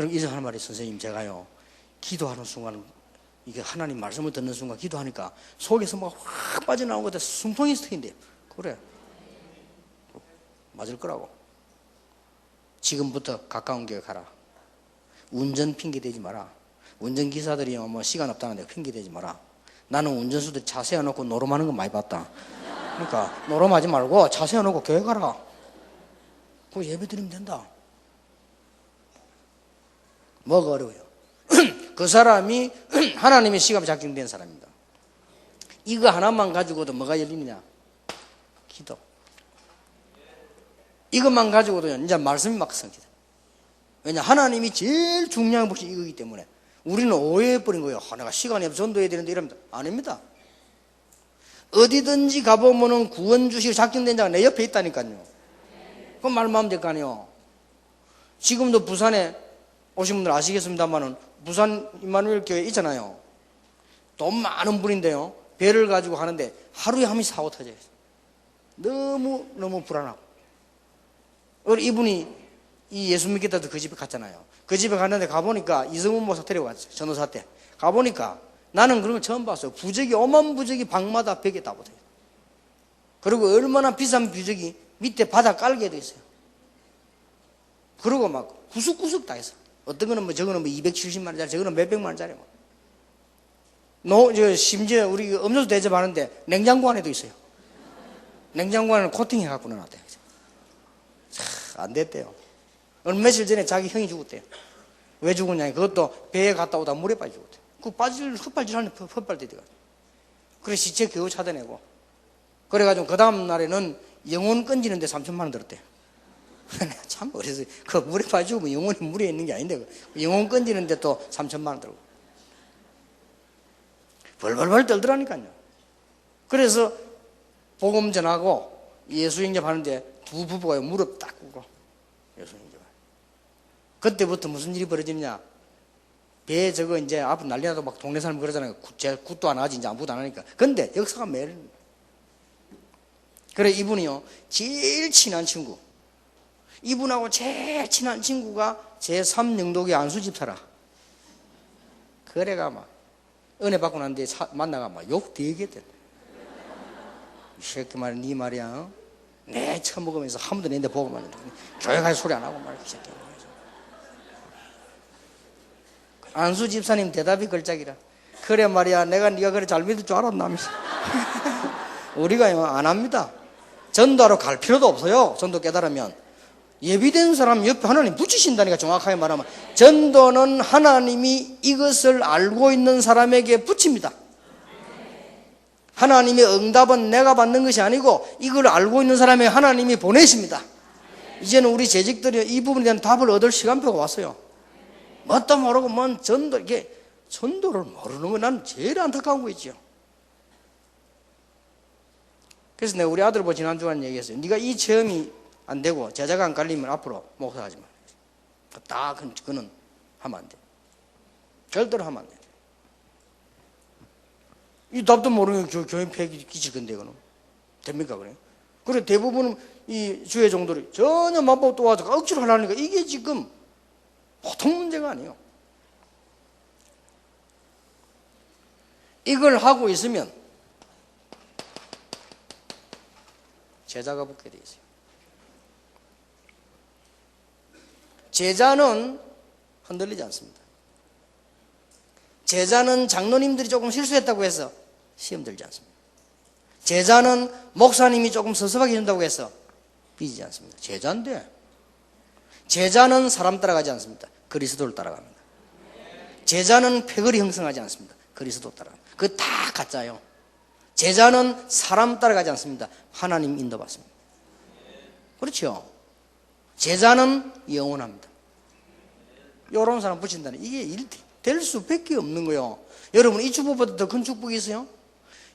그럼 이제 하는 말이 선생님 제가요 기도하는 순간 이게 하나님 말씀을 듣는 순간 기도하니까 속에서 막 확 빠져나온 것 같아 숨통이 트인데 그래 맞을 거라고. 지금부터 가까운 교회 가라. 운전 핑계 대지 마라. 운전기사들이 뭐 시간 없다는데 핑계 대지 마라. 나는 운전수들 차 세워놓고 노름하는 거 많이 봤다. 그러니까 노름하지 말고 차 세워놓고 교회 가라. 그거 예배 드리면 된다. 뭐가 어려워요? 그 사람이 하나님의 시각에 작정된 사람입니다. 이거 하나만 가지고도 뭐가 열리느냐? 기도. 이것만 가지고도 이제 말씀이 막 성취돼. 왜냐 하나님이 제일 중요한 것이 이거기 때문에 우리는 오해해버린 거예요. 내가 시간이 없어 전도해야 되는데 이러면 아닙니다. 어디든지 가보면은 구원 주시고 작정된 자가 내 옆에 있다니까요. 그건 말만 하면 될 거 아니에요. 지금도 부산에 오신 분들 아시겠습니다만은 부산 임마누엘 교회 있잖아요. 돈 많은 분인데요. 배를 가지고 하는데 하루에 한 번씩 사고 터져요. 너무 불안하고. 이분이 이 예수 믿겠다도 그 집에 갔잖아요. 그 집에 갔는데 가보니까 이성훈 목사 데려갔어요. 전도사 때. 가보니까 나는 그런 걸 처음 봤어요. 부적이 오만 부적이 방마다 벽에 다 붙어요. 그리고 얼마나 비싼 부적이 밑에 바닥 깔게 돼 있어요. 그리고 막 구석구석 다 있어. 어떤 거는 뭐 저거는 뭐 270만 원짜리, 저거는 몇백만 원짜리 뭐. 심지어 우리 음료수 대접하는데 냉장고 안에도 있어요. 냉장고 안에는 코팅해 갖고 넣어놨대요. 안 됐대요. 며칠 전에 자기 형이 죽었대요. 왜 죽었냐? 그것도 배에 갔다 오다 물에 빠져 죽었대요. 그 헛발질 하는 헛발대대가. 그래 시체 겨우 찾아내고. 그래가지고 그 다음 날에는 영혼 건지는데 3천만 원 들었대요. 참 그래서 그 물에 빠져 죽으면 영혼이 물에 있는 게 아닌데 영혼 건지는데 또 3천만 원 들고. 벌벌벌 떨더라니까요. 그래서 복음 전하고 예수 영접하는데 두 부부가 무릎 딱 꿇고 예수 영접. 그때부터 무슨 일이 벌어지느냐? 배 저거 이제 앞으로 난리 나도 막 동네 사람 그러잖아요. 굿도 안 하지 이제 아무것도 안 하니까. 근데 역사가 매일. 그래 이분이요 제일 친한 친구. 이분하고 제일 친한 친구가 제3영도교 안수 집사라. 그래가 막 은혜 받고 난 뒤에 만나가 막 욕 되게 됐다. 이 새끼 말이야, 니 말이야. 내 처음 먹으면서 한 번도 내는데 보고 말이야. 교회 가서 소리 안 하고 말이야, 이 새끼. 안수 집사님 대답이 걸작이라. 그래 말이야, 내가 네가 그래 잘 믿을 줄 알았나면서. 우리가 안 합니다. 전도하러 갈 필요도 없어요. 전도 깨달으면. 예비된 사람 옆에 하나님 붙이신다니까. 정확하게 말하면 전도는 하나님이 이것을 알고 있는 사람에게 붙입니다. 하나님의 응답은 내가 받는 것이 아니고 이걸 알고 있는 사람에게 하나님이 보내십니다. 이제는 우리 재직들이 이 부분에 대한 답을 얻을 시간표가 왔어요. 뭣도 모르고 뭔 전도, 이게 전도를 모르는 건 난 제일 안타까운 거 있죠. 그래서 내가 우리 아들 보고 지난주간 얘기했어요. 네가 이 체험이 안 되고 제자가 안 깔리면 앞으로 목사하지 마. 딱 그는 하면 안 돼. 절대로 하면 안 돼. 이 답도 모르는 교인 폐기 끼칠 건데 그는 됩니까 그래? 그래 대부분은 이 주의 종들이 전혀 맛보고 또 와서 억지로 하려니까 이게 지금 보통 문제가 아니에요. 이걸 하고 있으면 제자가 붙게 돼 있어요. 제자는 흔들리지 않습니다. 제자는 장로님들이 조금 실수했다고 해서 시험 들지 않습니다. 제자는 목사님이 조금 섭섭하게 준다고 해서 삐지지 않습니다. 제자인데 제자는 사람 따라가지 않습니다. 그리스도를 따라갑니다. 제자는 패거리 형성하지 않습니다. 그리스도 따라갑니다. 그거 다 가짜예요. 제자는 사람 따라가지 않습니다. 하나님 인도받습니다. 그렇죠? 제자는 영원합니다. 이런 사람 붙인다는 이게 일 될 수밖에 없는 거예요. 여러분 이 축복보다 더 큰 축복이 있어요?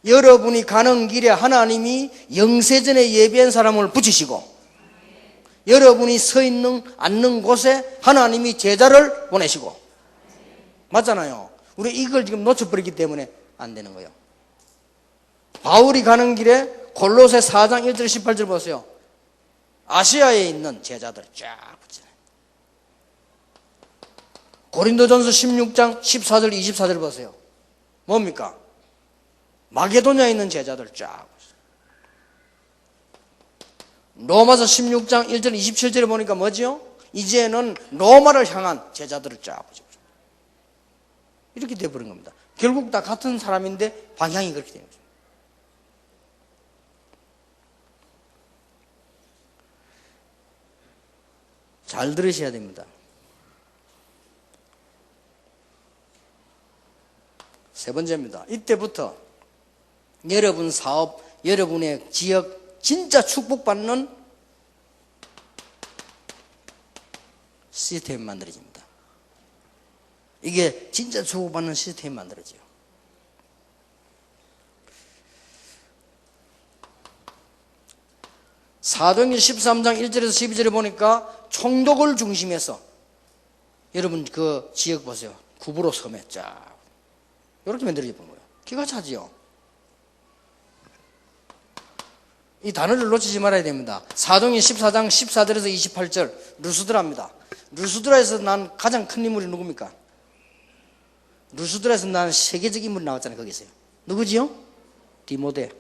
여러분이 가는 길에 하나님이 영세전에 예비한 사람을 붙이시고 여러분이 서 있는 앉는 곳에 하나님이 제자를 보내시고 맞잖아요. 우리 이걸 지금 놓쳐버리기 때문에 안 되는 거예요. 바울이 가는 길에 골로새 4장 1절 18절 보세요. 아시아에 있는 제자들 쫙 붙잖아요. 고린도전서 16장 14절 24절 보세요. 뭡니까? 마게도냐에 있는 제자들 쫙. 로마서 16장 1절 27절에 보니까 뭐지요? 이제는 로마를 향한 제자들을 쫙 보죠. 이렇게 돼버린 겁니다. 결국 다 같은 사람인데 방향이 그렇게 되는 거죠. 잘 들으셔야 됩니다. 세 번째입니다. 이때부터 여러분 사업, 여러분의 지역 진짜 축복받는 시스템이 만들어집니다. 이게 진짜 축복받는 시스템이 만들어져요. 사도행전 13장 1절에서 12절에 보니까 총독을 중심해서 여러분 그 지역 보세요. 구부로 섬에 쫙 이렇게 만들어져 본 거예요. 기가 차지요. 이 단어를 놓치지 말아야 됩니다. 사도행전 14장 14절에서 28절 루스드라입니다. 루스드라에서 난 가장 큰 인물이 누굽니까? 루스드라에서 난 세계적 인물이 나왔잖아요. 거기서요. 누구지요? 디모데.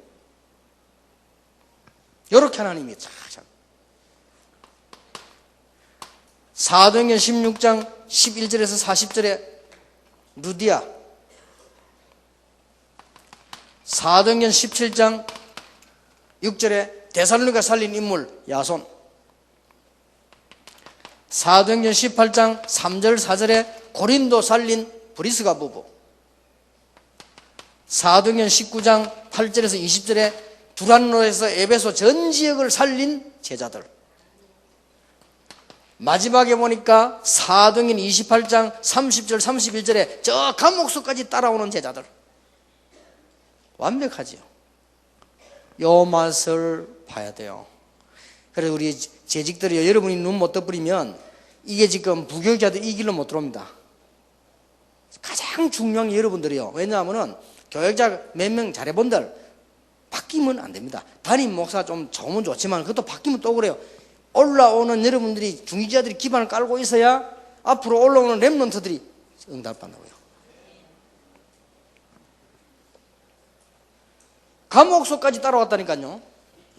이렇게 하나님이 참. 사도행전 16장 11절에서 40절에 루디아. 사도행전 17장 6절에 데살로니가 살린 인물 야손. 사도행전 18장 3절 4절에 고린도 살린 브리스가 부부. 사도행전 19장 8절에서 20절에 두란노에서 에베소 전 지역을 살린 제자들. 마지막에 보니까 사도행전 28장 30절 31절에 저 감옥소까지 따라오는 제자들. 완벽하지요. 요 맛을 봐야 돼요. 그래서 우리 재직들이 여러분이 눈 못 떠버리면 이게 지금 부교육자들 이 길로 못 들어옵니다. 가장 중요한 게 여러분들이요. 왜냐하면 교육자 몇 명 잘해본들 바뀌면 안 됩니다. 담임 목사 좀 좋으면 좋지만 그것도 바뀌면 또 그래요. 올라오는 여러분들이 중직자들이 기반을 깔고 있어야 앞으로 올라오는 렘넌트들이 응답받는다고요. 감옥소까지 따라왔다니까요.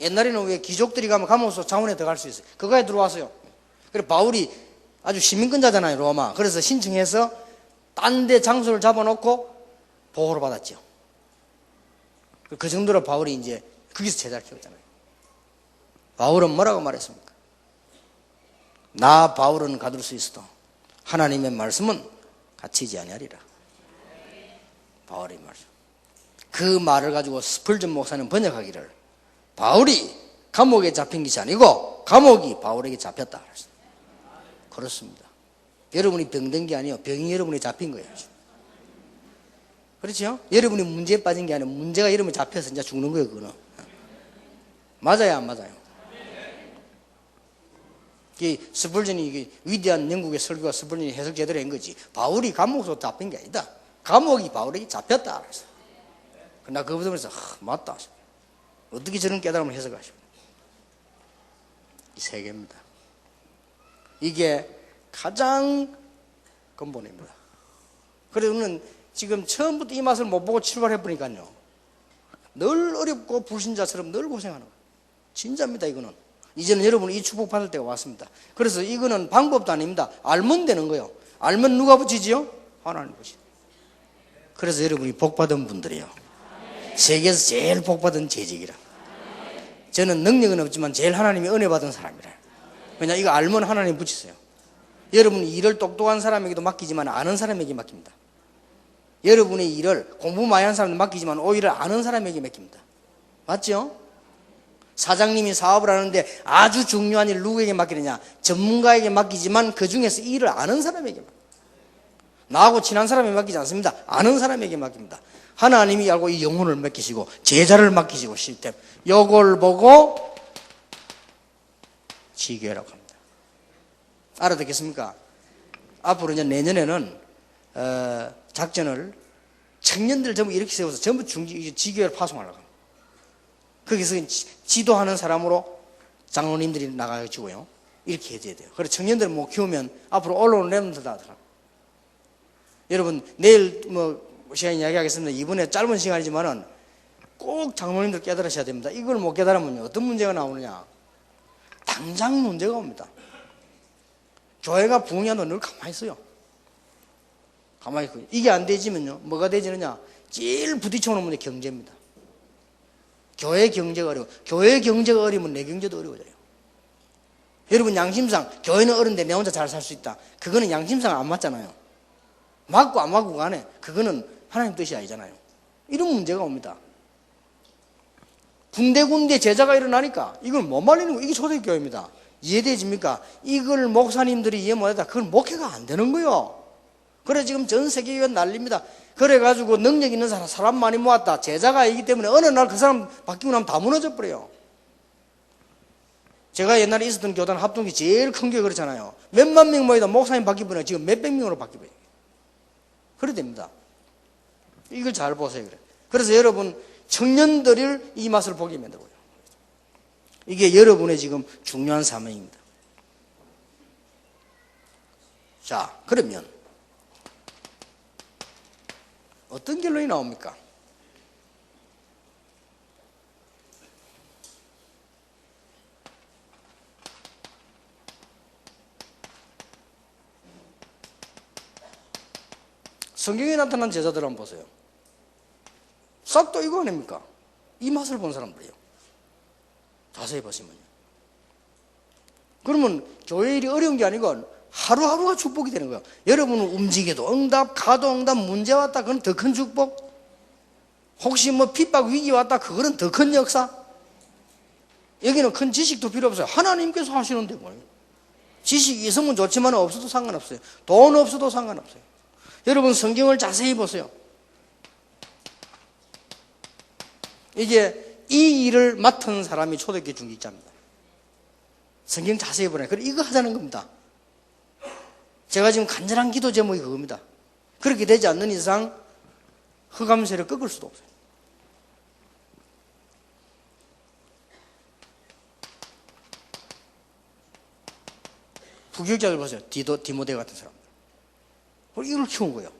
옛날에는 왜 귀족들이 가면 감옥소 자원에 들어갈 수 있어요. 그거에 들어왔어요. 그래서 바울이 아주 시민권자잖아요. 로마. 그래서 신청해서 딴 데 장소를 잡아놓고 보호를 받았죠. 그 정도로 바울이 이제 거기서 제자를 키웠잖아요. 바울은 뭐라고 말했습니까? 나 바울은 가둘 수 있어도 하나님의 말씀은 갇히지 아니하리라. 바울이 말씀. 그 말을 가지고 스펄전 목사는 번역하기를 바울이 감옥에 잡힌 것이 아니고 감옥이 바울에게 잡혔다. 그렇습니다. 여러분이 병든 게 아니에요. 병이 여러분이 잡힌 거예요. 그렇죠? 여러분이 문제에 빠진 게 아니라 문제가 여러분이 잡혀서 이제 죽는 거예요. 그거는. 맞아요, 안 맞아요? 이 스펄전이 위대한 영국의 설교가 스펄전이 해석 제대로 한 거지. 바울이 감옥에서 잡힌 게 아니다. 감옥이 바울에게 잡혔다. 나 그거 보면서 맞다. 어떻게 저런 깨달음을 해석하십니까? 이 세 개입니다. 이게 가장 근본입니다. 그래서 우리는 지금 처음부터 이 맛을 못 보고 출발해보니까요. 늘 어렵고 불신자처럼 늘 고생하는 거예요. 진짜입니다, 이거는. 이제는 여러분이 이 축복 받을 때가 왔습니다. 그래서 이거는 방법도 아닙니다. 알면 되는 거예요. 알면 누가 붙이지요? 하나님 붙이죠. 그래서 여러분이 복 받은 분들이에요. 세계에서 제일 복 받은 재직이라. 저는 능력은 없지만 제일 하나님이 은혜 받은 사람이라. 왜냐, 이거 알면 하나님 붙이세요. 여러분이 일을 똑똑한 사람에게도 맡기지만 아는 사람에게 맡깁니다. 여러분의 일을 공부 많이 한 사람도 맡기지만 오히려 아는 사람에게 맡깁니다. 맞죠? 사장님이 사업을 하는데 아주 중요한 일 누구에게 맡기느냐? 전문가에게 맡기지만 그 중에서 이 일을 아는 사람에게 맡깁니다. 나하고 친한 사람에게 맡기지 않습니다. 아는 사람에게 맡깁니다. 하나님이 알고 이 영혼을 맡기시고 제자를 맡기시고 시스템 요걸 보고 지교회라고 합니다. 알아듣겠습니까? 앞으로 이제 내년에는 작전을 청년들 전부 이렇게 세워서 전부 지교회를 파송하려고 합니다. 거기서 지도하는 사람으로 장로님들이 나가지고요 이렇게 해줘야 돼요. 그래서 청년들 못 키우면 앞으로 올라오는 렘넌트들 다 여러분 내일 시간 이야기하겠습니다. 이번에 짧은 시간이지만은 꼭 장로님들 깨달으셔야 됩니다. 이걸 못 깨달으면 어떤 문제가 나오느냐? 당장 문제가 옵니다. 교회가 부흥해도 늘 가만히 있어요. 가만히 있어요. 이게 안 되지면요, 뭐가 되지느냐? 제일 부딪혀오는 문제 경제입니다. 교회 경제가 어려워. 교회 경제가 어려우면 내 경제도 어려워져요. 여러분 양심상 교회는 어른데 내 혼자 잘 살 수 있다. 그거는 양심상 안 맞잖아요. 맞고 안 맞고 간에 그거는 하나님 뜻이 아니잖아요. 이런 문제가 옵니다. 군데군데 제자가 일어나니까 이걸 못 말리는 거, 이게 초대교회입니다. 이해되십니까? 이걸 목사님들이 이해 못하다 그걸 목회가 안 되는 거예요. 그래 지금 전 세계가 난립니다. 그래가지고 능력 있는 사람 많이 모았다. 제자가 있기 때문에 어느 날 그 사람 바뀌고 나면 다 무너져 버려요. 제가 옛날에 있었던 교단 합동이 제일 큰 게 그렇잖아요. 몇만 명 모이다 목사님 바뀌어버려요. 지금 몇백 명으로 바뀌어버려요. 그래 됩니다. 이걸 잘 보세요. 그래. 그래서 여러분 청년들을 이 맛을 보게 만들고요. 이게 여러분의 지금 중요한 사명입니다. 자, 그러면 어떤 결론이 나옵니까? 성경에 나타난 제자들 한번 보세요. 싹 다 이거 아닙니까? 이 맛을 본 사람들이에요. 자세히 보시면요. 그러면 교회 일이 어려운 게 아니고 하루하루가 축복이 되는 거예요. 여러분은 움직여도 응답, 가도 응답, 문제 왔다, 그건 더 큰 축복. 혹시 핍박, 위기 왔다, 그거는 더 큰 역사. 여기는 큰 지식도 필요 없어요. 하나님께서 하시는데 뭘. 지식이 있으면 좋지만 없어도 상관없어요. 돈 없어도 상관없어요. 여러분 성경을 자세히 보세요. 이게 이 일을 맡은 사람이 초대교회 중직자입니다. 성경 자세히 보래. 그래 이거 하자는 겁니다. 제가 지금 간절한 기도 제목이 그겁니다. 그렇게 되지 않는 이상 흑암세를 꺾을 수도 없어요. 부교육자들 보세요. 디모데 같은 사람들. 이걸 키운 거예요.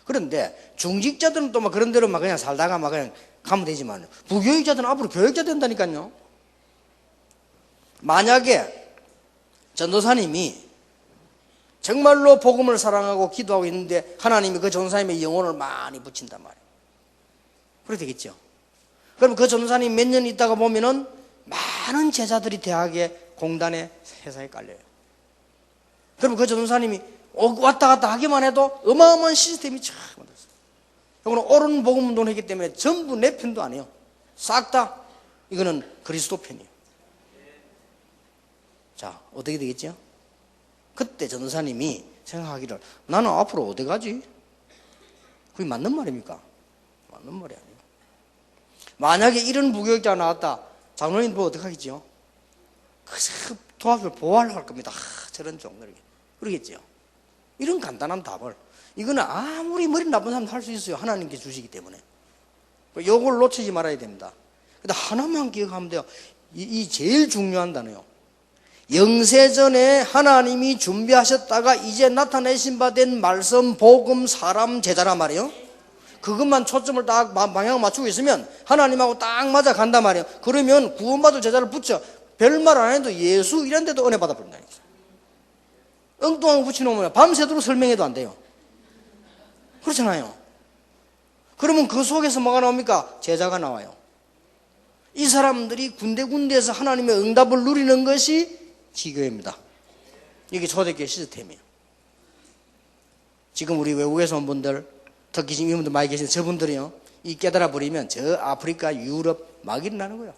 그런데 중직자들은 또 막 그런 대로 막 그냥 살다가 막 그냥 가면 되지만 부교육자들은 앞으로 교육자 된다니까요. 만약에 전도사님이 정말로 복음을 사랑하고 기도하고 있는데 하나님이 그 전도사님의 영혼을 많이 붙인단 말이에요. 그렇게 되겠죠. 그럼 그 전도사님 몇 년 있다가 보면은 많은 제자들이 대학에 공단에 회사에 깔려요. 그럼 그 전도사님이 왔다 갔다 하기만 해도 어마어마한 시스템이 쫙 만들었어요. 이거는 옳은 복음 운동을 했기 때문에 전부 내 편도 아니에요. 싹 다 이거는 그리스도 편이에요. 자, 어떻게 되겠죠? 그때 전도사님이 생각하기를 나는 앞으로 어디 가지? 그게 맞는 말입니까? 맞는 말이 아니에요. 만약에 이런 부교육자가 나왔다, 장로님 뭐 어떻게 하겠죠? 그 도학을 보호하려고 할 겁니다. 저런 종들에게. 그러겠죠. 이런 간단한 답을 이거는 아무리 머리 나쁜 사람도 할 수 있어요. 하나님께 주시기 때문에. 요걸 놓치지 말아야 됩니다. 근데 하나만 기억하면 돼요. 이 제일 중요한 단어요. 영세전에 하나님이 준비하셨다가 이제 나타내신 바 된 말씀, 복음, 사람, 제자란 말이에요. 그것만 초점을 딱 방향을 맞추고 있으면 하나님하고 딱 맞아 간단 말이에요. 그러면 구원받을 제자를 붙여 별말 안 해도 예수 이런 데도 은혜 받아버린다니까. 엉뚱한 거 붙여놓으면 밤새도록 설명해도 안 돼요. 그렇잖아요. 그러면 그 속에서 뭐가 나옵니까? 제자가 나와요. 이 사람들이 군데군데에서 하나님의 응답을 누리는 것이 지교회입니다. 이게 초대교회 시스템이에요. 지금 우리 외국에서 온 분들, 특히 지금 이분들 많이 계신 저분들이요, 이 깨달아 버리면 저 아프리카, 유럽 막 일어나는 거예요.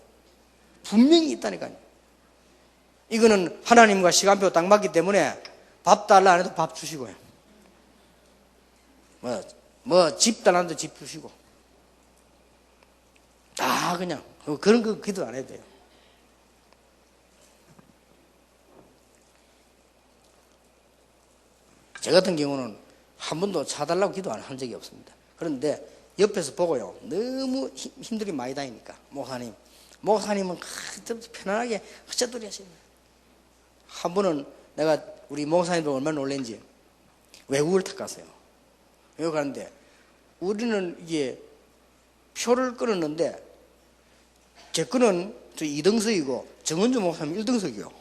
분명히 있다니까요. 이거는 하나님과 시간표 딱 맞기 때문에 밥 달라 안 해도 밥 주시고요. 집 달라 안 해도 집 주시고. 다 그냥 그런 거 기도 안 해도 돼요. 저 같은 경우는 한 번도 사달라고 기도 안 한 적이 없습니다. 그런데 옆에서 보고요, 너무 힘들게 많이 다니니까 목사님은 편안하게 헛자돌이 하십니다. 한 번은 내가 우리 목사님들 얼마나 놀랬는지 외국을 탁 갔어요. 여기 가는데 우리는 이게 표를 끊었는데 제 거는 저 2등석이고 정은주 목사님 1등석이요.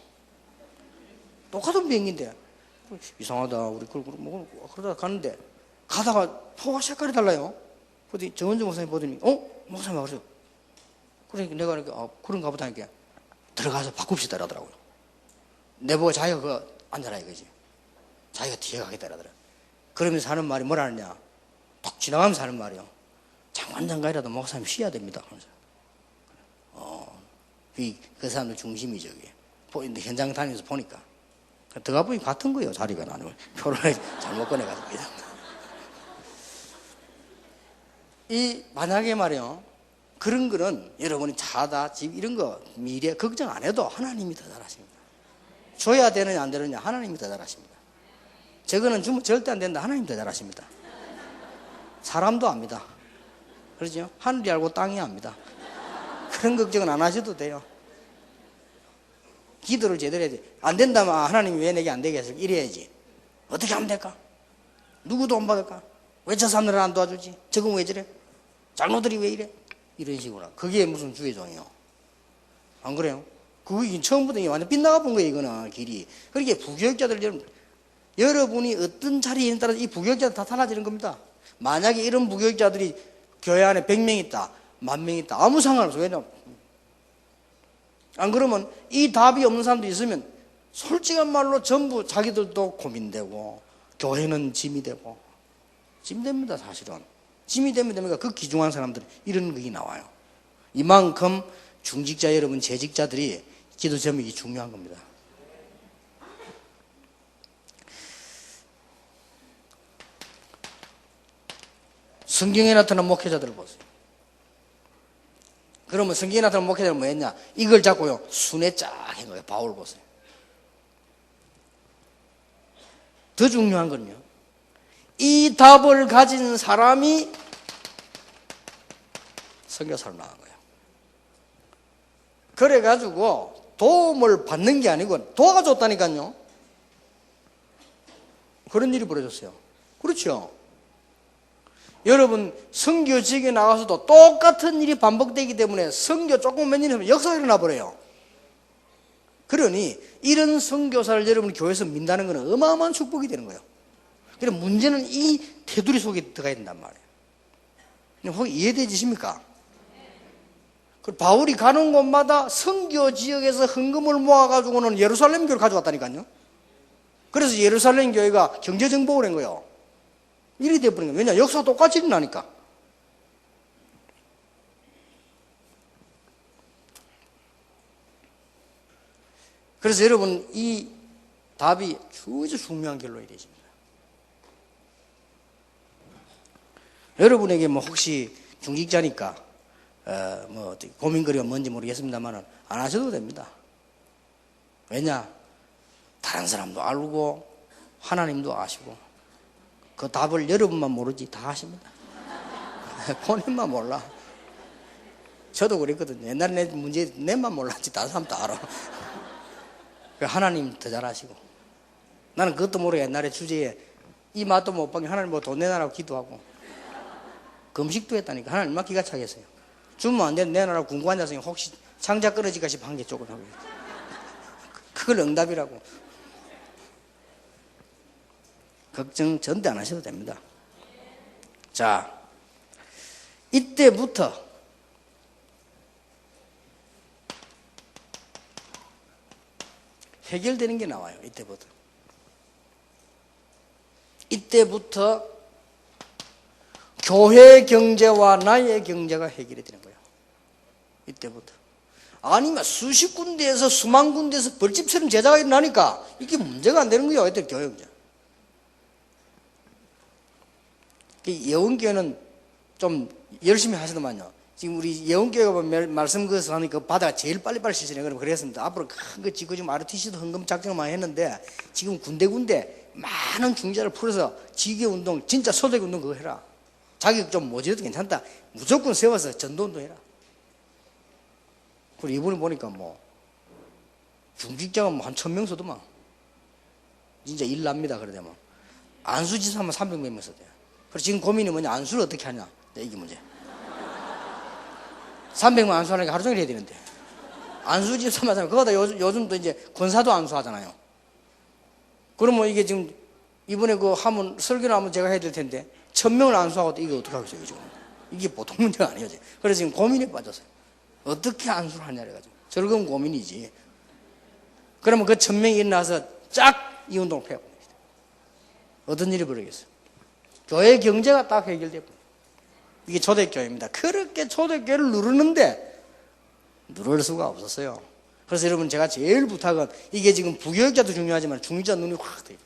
똑같은 비행기인데 이상하다. 우리 그러다 가는데 가다가 표가 색깔이 달라요. 그랬더니 정은주 목사님 보더니 목사님 와 그래요. 그러니까 내가 그런가 보다 하니까 들어가서 바꿉시다 이러더라고요. 내보고 자기가 그거 앉아라 이거지. 자기가 뒤에 가겠다 이러더라고요. 그러면서 하는 말이 뭐라 하느냐. 딱 지나가면서 하는 말이요. 장관장관이라도 목사님 쉬어야 됩니다. 그러면서. 그 사람들 중심이 저기. 현장 다니면서 보니까. 들어가 보니 같은 거예요. 자리가 나는. 표를 잘못 꺼내가지고. 만약에 말이요. 그런 거는 여러분이 차다, 집 이런 거 미래 걱정 안 해도 하나님이 더 잘하십니다. 줘야 되느냐 안 되느냐 하나님이 더 잘하십니다. 저거는 주면 절대 안 된다. 하나님이 더 잘하십니다. 사람도 압니다. 그렇죠? 하늘이 알고 땅이 압니다. 그런 걱정은 안 하셔도 돼요. 기도를 제대로 해야 돼. 안 된다면 하나님이 왜 내게 안 되게 해서 이래야지. 어떻게 하면 될까? 누구 도움 받을까? 왜 저 사람들은 안 도와주지? 저건 왜 저래? 장로들이 왜 이래? 이런 식으로. 그게 무슨 주의종이요? 안 그래요? 그게 처음부터 완전 빗나가 본 거예요. 이거는 길이. 그렇게 부교육자들 여러분이 어떤 자리에 따라서 이 부교육자들 다 달라지는 겁니다. 만약에 이런 부교육자들이 교회 안에 100명 있다, 10,000명 있다, 아무 상관없어. 왜냐면 안 그러면 이 답이 없는 사람도 있으면 솔직한 말로 전부 자기들도 고민되고 교회는 짐이 되고 짐이 됩니다. 사실은 짐이 되면 됩니까? 그 귀중한 사람들 이런 것이 나와요. 이만큼 중직자 여러분, 재직자들이 기도 제목이 중요한 겁니다. 성경에 나타난 목회자들을 보세요. 그러면 성경에 나타난 목회자는 뭐 했냐? 이걸 잡고요. 순회 쫙 한 거예요. 바울 보세요. 더 중요한 건요. 이 답을 가진 사람이 선교사로 나간 거예요. 그래가지고 도움을 받는 게 아니고 도와줬다니까요. 그런 일이 벌어졌어요. 그렇죠? 여러분 선교지역에 나가서도 똑같은 일이 반복되기 때문에 선교 조금 몇 년 하면 역사가 일어나 버려요. 그러니 이런 선교사를 여러분 교회에서 민다는 것은 어마어마한 축복이 되는 거예요. 그래서 문제는 이 테두리 속에 들어가야 된단 말이에요. 혹시 이해되시십니까? 바울이 가는 곳마다 선교 지역에서 헌금을 모아가지고는 예루살렘 교회를 가져왔다니까요. 그래서 예루살렘 교회가 경제정복을 한 거예요. 일이 돼버린 거예요. 왜냐? 역사가 똑같이 일어나니까. 그래서 여러분 이 답이 아주 중요한 결론이 되십니다. 여러분에게 뭐 혹시 중직자니까 뭐 고민거리가 뭔지 모르겠습니다만 안 하셔도 됩니다. 왜냐? 다른 사람도 알고 하나님도 아시고 그 답을 여러분만 모르지 다 아십니다. 본인만 몰라. 저도 그랬거든요. 옛날에 내 문제 내만 몰랐지 다른 사람 다 알아. 하나님 더 잘 아시고 나는 그것도 모르고 옛날에 주제에 이 맛도 못 받게 하나님 뭐 돈 내놔라고 기도하고 금식도 했다니까. 하나님 얼마나 기가 차겠어요. 주면 안 되는 내놔라고 궁고 앉아서 혹시 상자 끊어질까 싶어 한 개 조금 하고 그걸 응답이라고. 걱정 전대 안 하셔도 됩니다. 자, 이때부터 해결되는 게 나와요. 이때부터 교회 경제와 나의 경제가 해결이 되는 거예요. 이때부터. 아니면 수십 군데에서 수만 군데에서 벌집처럼 제자가 일어나니까 이게 문제가 안 되는 거예요. 이때 교회 경제. 예원교회는 좀 열심히 하시더만요. 지금 우리 예원교회가 말씀 그것을 하니까 바다가 제일 빨리빨리 실천해. 그럼 그랬습니다. 앞으로 큰 거 짓고 지금 ROTC도 헌금 작정을 많이 했는데 지금 군데군데 많은 중재자를 풀어서 지교운동, 진짜 소득운동 그거 해라. 자격 좀 모자라도 괜찮다. 무조건 세워서 전도운동 해라. 그리고 이번에 보니까 뭐 중직자가 뭐 한 1,000명 서도만 진짜 일 납니다. 그러다면 안수지사 하면 300명만 써도 돼요. 그래서 지금 고민이 뭐냐, 안수를 어떻게 하냐. 이게 문제. 300만 안수하니까 하루 종일 해야 되는데. 안수 집사마다 그거다. 요즘 또 이제 권사도 안수하잖아요. 그러면 이게 지금 이번에 그 하면 설교를 하면 제가 해야 될 텐데 1000명을 안수하고 이게 어떻게 하겠어요 지금. 이게 보통 문제가 아니에요. 그래서 지금 고민에 빠졌어요. 어떻게 안수를 하냐 그래가지고. 즐거운 고민이지. 그러면 그 1000명이 일어나서 쫙 이 운동을 펴고 어떤 일이 벌어지겠어요? 교회 경제가 딱 해결되고. 이게 초대교회입니다. 그렇게 초대교회를 누르는데 누를 수가 없었어요. 그래서 여러분 제가 제일 부탁은 이게 지금 부교육자도 중요하지만 중직자 눈이 확 떠요.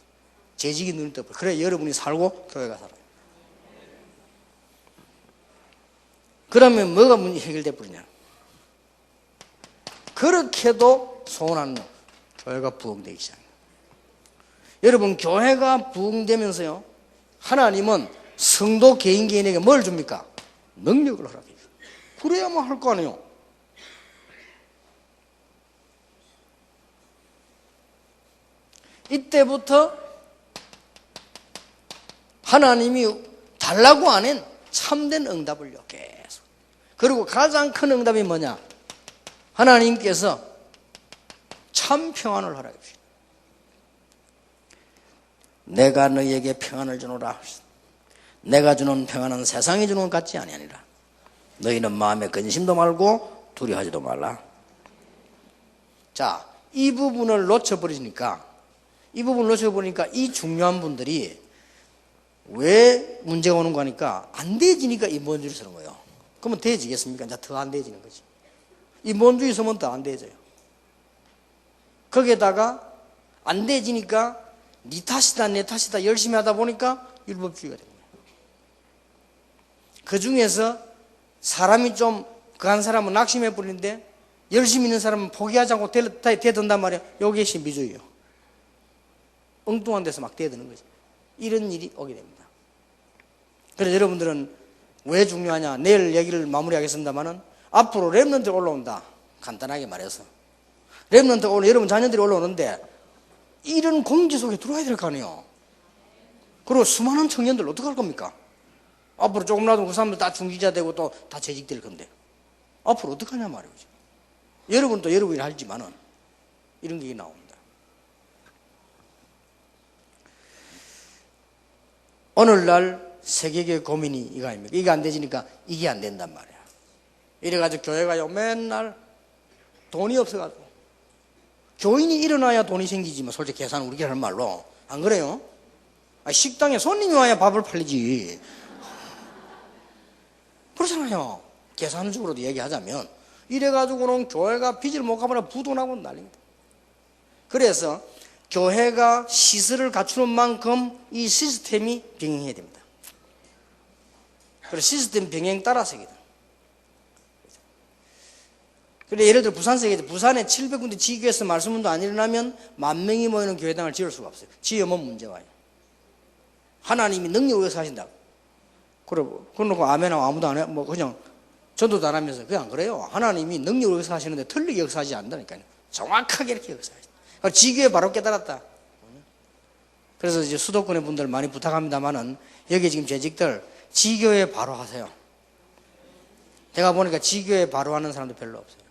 재직이 눈이 떠버려. 그래 여러분이 살고 교회가 살아요. 그러면 뭐가 문제 해결돼 버리냐? 그렇게도 소원하는 교회가 부흥되기 시작합니다. 여러분 교회가 부흥되면서요 하나님은 성도 개인에게 뭘 줍니까? 능력을 허락해 줍니다. 그래야만 할 거 아니에요. 이때부터 하나님이 달라고 하는 참된 응답을요 계속. 그리고 가장 큰 응답이 뭐냐? 하나님께서 참 평안을 허락해 주십니다. 내가 너희에게 평안을 주노라. 내가 주는 평안은 세상이 주는 것 같지 아니하니라. 너희는 마음에 근심도 말고 두려워하지도 말라. 자, 이 부분을 놓쳐버리니까 이 중요한 분들이 왜 문제가 오는 거니까 안 돼지니까 인본주의를 쓰는 거예요. 그러면 돼지겠습니까? 이제 더 안 돼지는 거지. 인본주의 쓰면 더 안 돼져요. 거기에다가 안 돼지니까 네 탓이다 내 탓이다 열심히 하다 보니까 율법주의가 됩니다. 그 중에서 사람이 좀 그한 사람은 낙심해 버리는데 열심히 있는 사람은 포기하지 않고 대든단 말이에요. 요게 신비주의예요. 엉뚱한 데서 막 대드는 거지. 이런 일이 오게 됩니다. 그래서 여러분들은 왜 중요하냐? 내일 얘기를 마무리하겠습니다만은 앞으로 렘넌트 올라온다. 간단하게 말해서 렘넌트 여러분 자녀들이 올라오는데 이런 공기 속에 들어와야 될 거 아니에요. 그리고 수많은 청년들 어떡할 겁니까? 앞으로 조금이라도 그 사람들 다 중기자 되고 또 다 재직될 건데 앞으로 어떡하냐 말이죠. 여러분도 여러분이 할지만은 이런 게 나옵니다. 오늘날 세계의 고민이 이거 아닙니까? 이게 안 되지니까 이게 안 된단 말이야. 이래가지고 교회가요 맨날 돈이 없어가지고 교인이 일어나야 돈이 생기지만 솔직히 계산은 우리가 하는 말로 안 그래요? 식당에 손님이 와야 밥을 팔리지. 그렇잖아요. 계산적으로도 얘기하자면 이래가지고는 교회가 빚을 못 갚으면 부도나고 난립니다. 그래서 교회가 시설을 갖추는 만큼 이 시스템이 병행해야 됩니다. 그래서 시스템 병행 따라서 해야 돼요. 그래 예를 들어 부산에 700군데 지교에서 말씀운동 안 일어나면 10,000명이 모이는 교회당을 지을 수가 없어요. 지으면 문제 와요. 하나님이 능력을 하신다. 그러고 아멘하고 아무도 안 해. 뭐 그냥 전도도 안 하면서 그게 안 그래요. 하나님이 능력을 역사하시는데 틀리게 역사하지 않는다니까요. 정확하게 이렇게 역사하시다. 지교에 바로 깨달았다. 그래서 이제 수도권의 분들 많이 부탁합니다만은 여기 지금 재직들 지교에 바로 하세요. 제가 보니까 지교에 바로 하는 사람도 별로 없어요.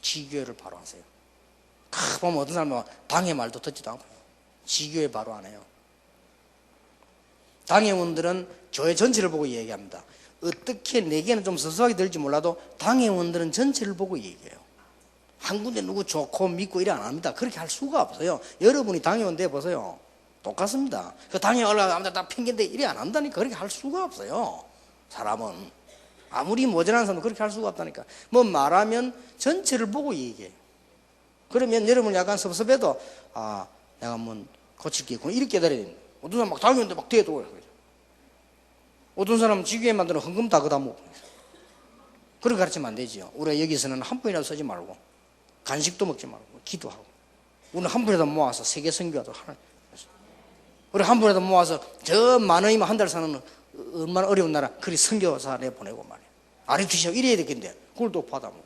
지교회를 바로 하세요. 보면 어떤 사람은 당의 말도 듣지도 않고 지교회 바로 안 해요. 당회원들은 교회 전체를 보고 얘기합니다. 어떻게 내게는 좀 서서하게 들지 몰라도 당회원들은 전체를 보고 얘기해요. 한 군데 누구 좋고 믿고 이래 안 합니다. 그렇게 할 수가 없어요. 여러분이 당회원 돼보세요. 똑같습니다. 그 당회 올라가면 다 핑계인데 이래 안 한다니까. 그렇게 할 수가 없어요. 사람은 아무리 모자란 사람도 그렇게 할 수가 없다니까. 뭐 말하면 전체를 보고 얘기해요. 그러면 여러분 약간 섭섭해도 내가 한번 고칠 게 있구나 이렇게 깨달아야 됩니다. 어떤 사람 막 당연한데 막 대도 어떤 사람은 지교에 만드는 헌금 다 그다 먹고 그렇게 가르치면 안 되지요. 우리가 여기서는 한 푼이라도 쓰지 말고 간식도 먹지 말고 기도하고 우리는 한 푼이라도 모아서 세계 선교하도 하나. 우리 한 푼이라도 모아서 저 만 원이면 한 달 사는 얼마나 어려운 나라 그리 선교사 내보내고 말이야. 아래주시하고 이래야 되겠는데 그걸 또 받아먹어.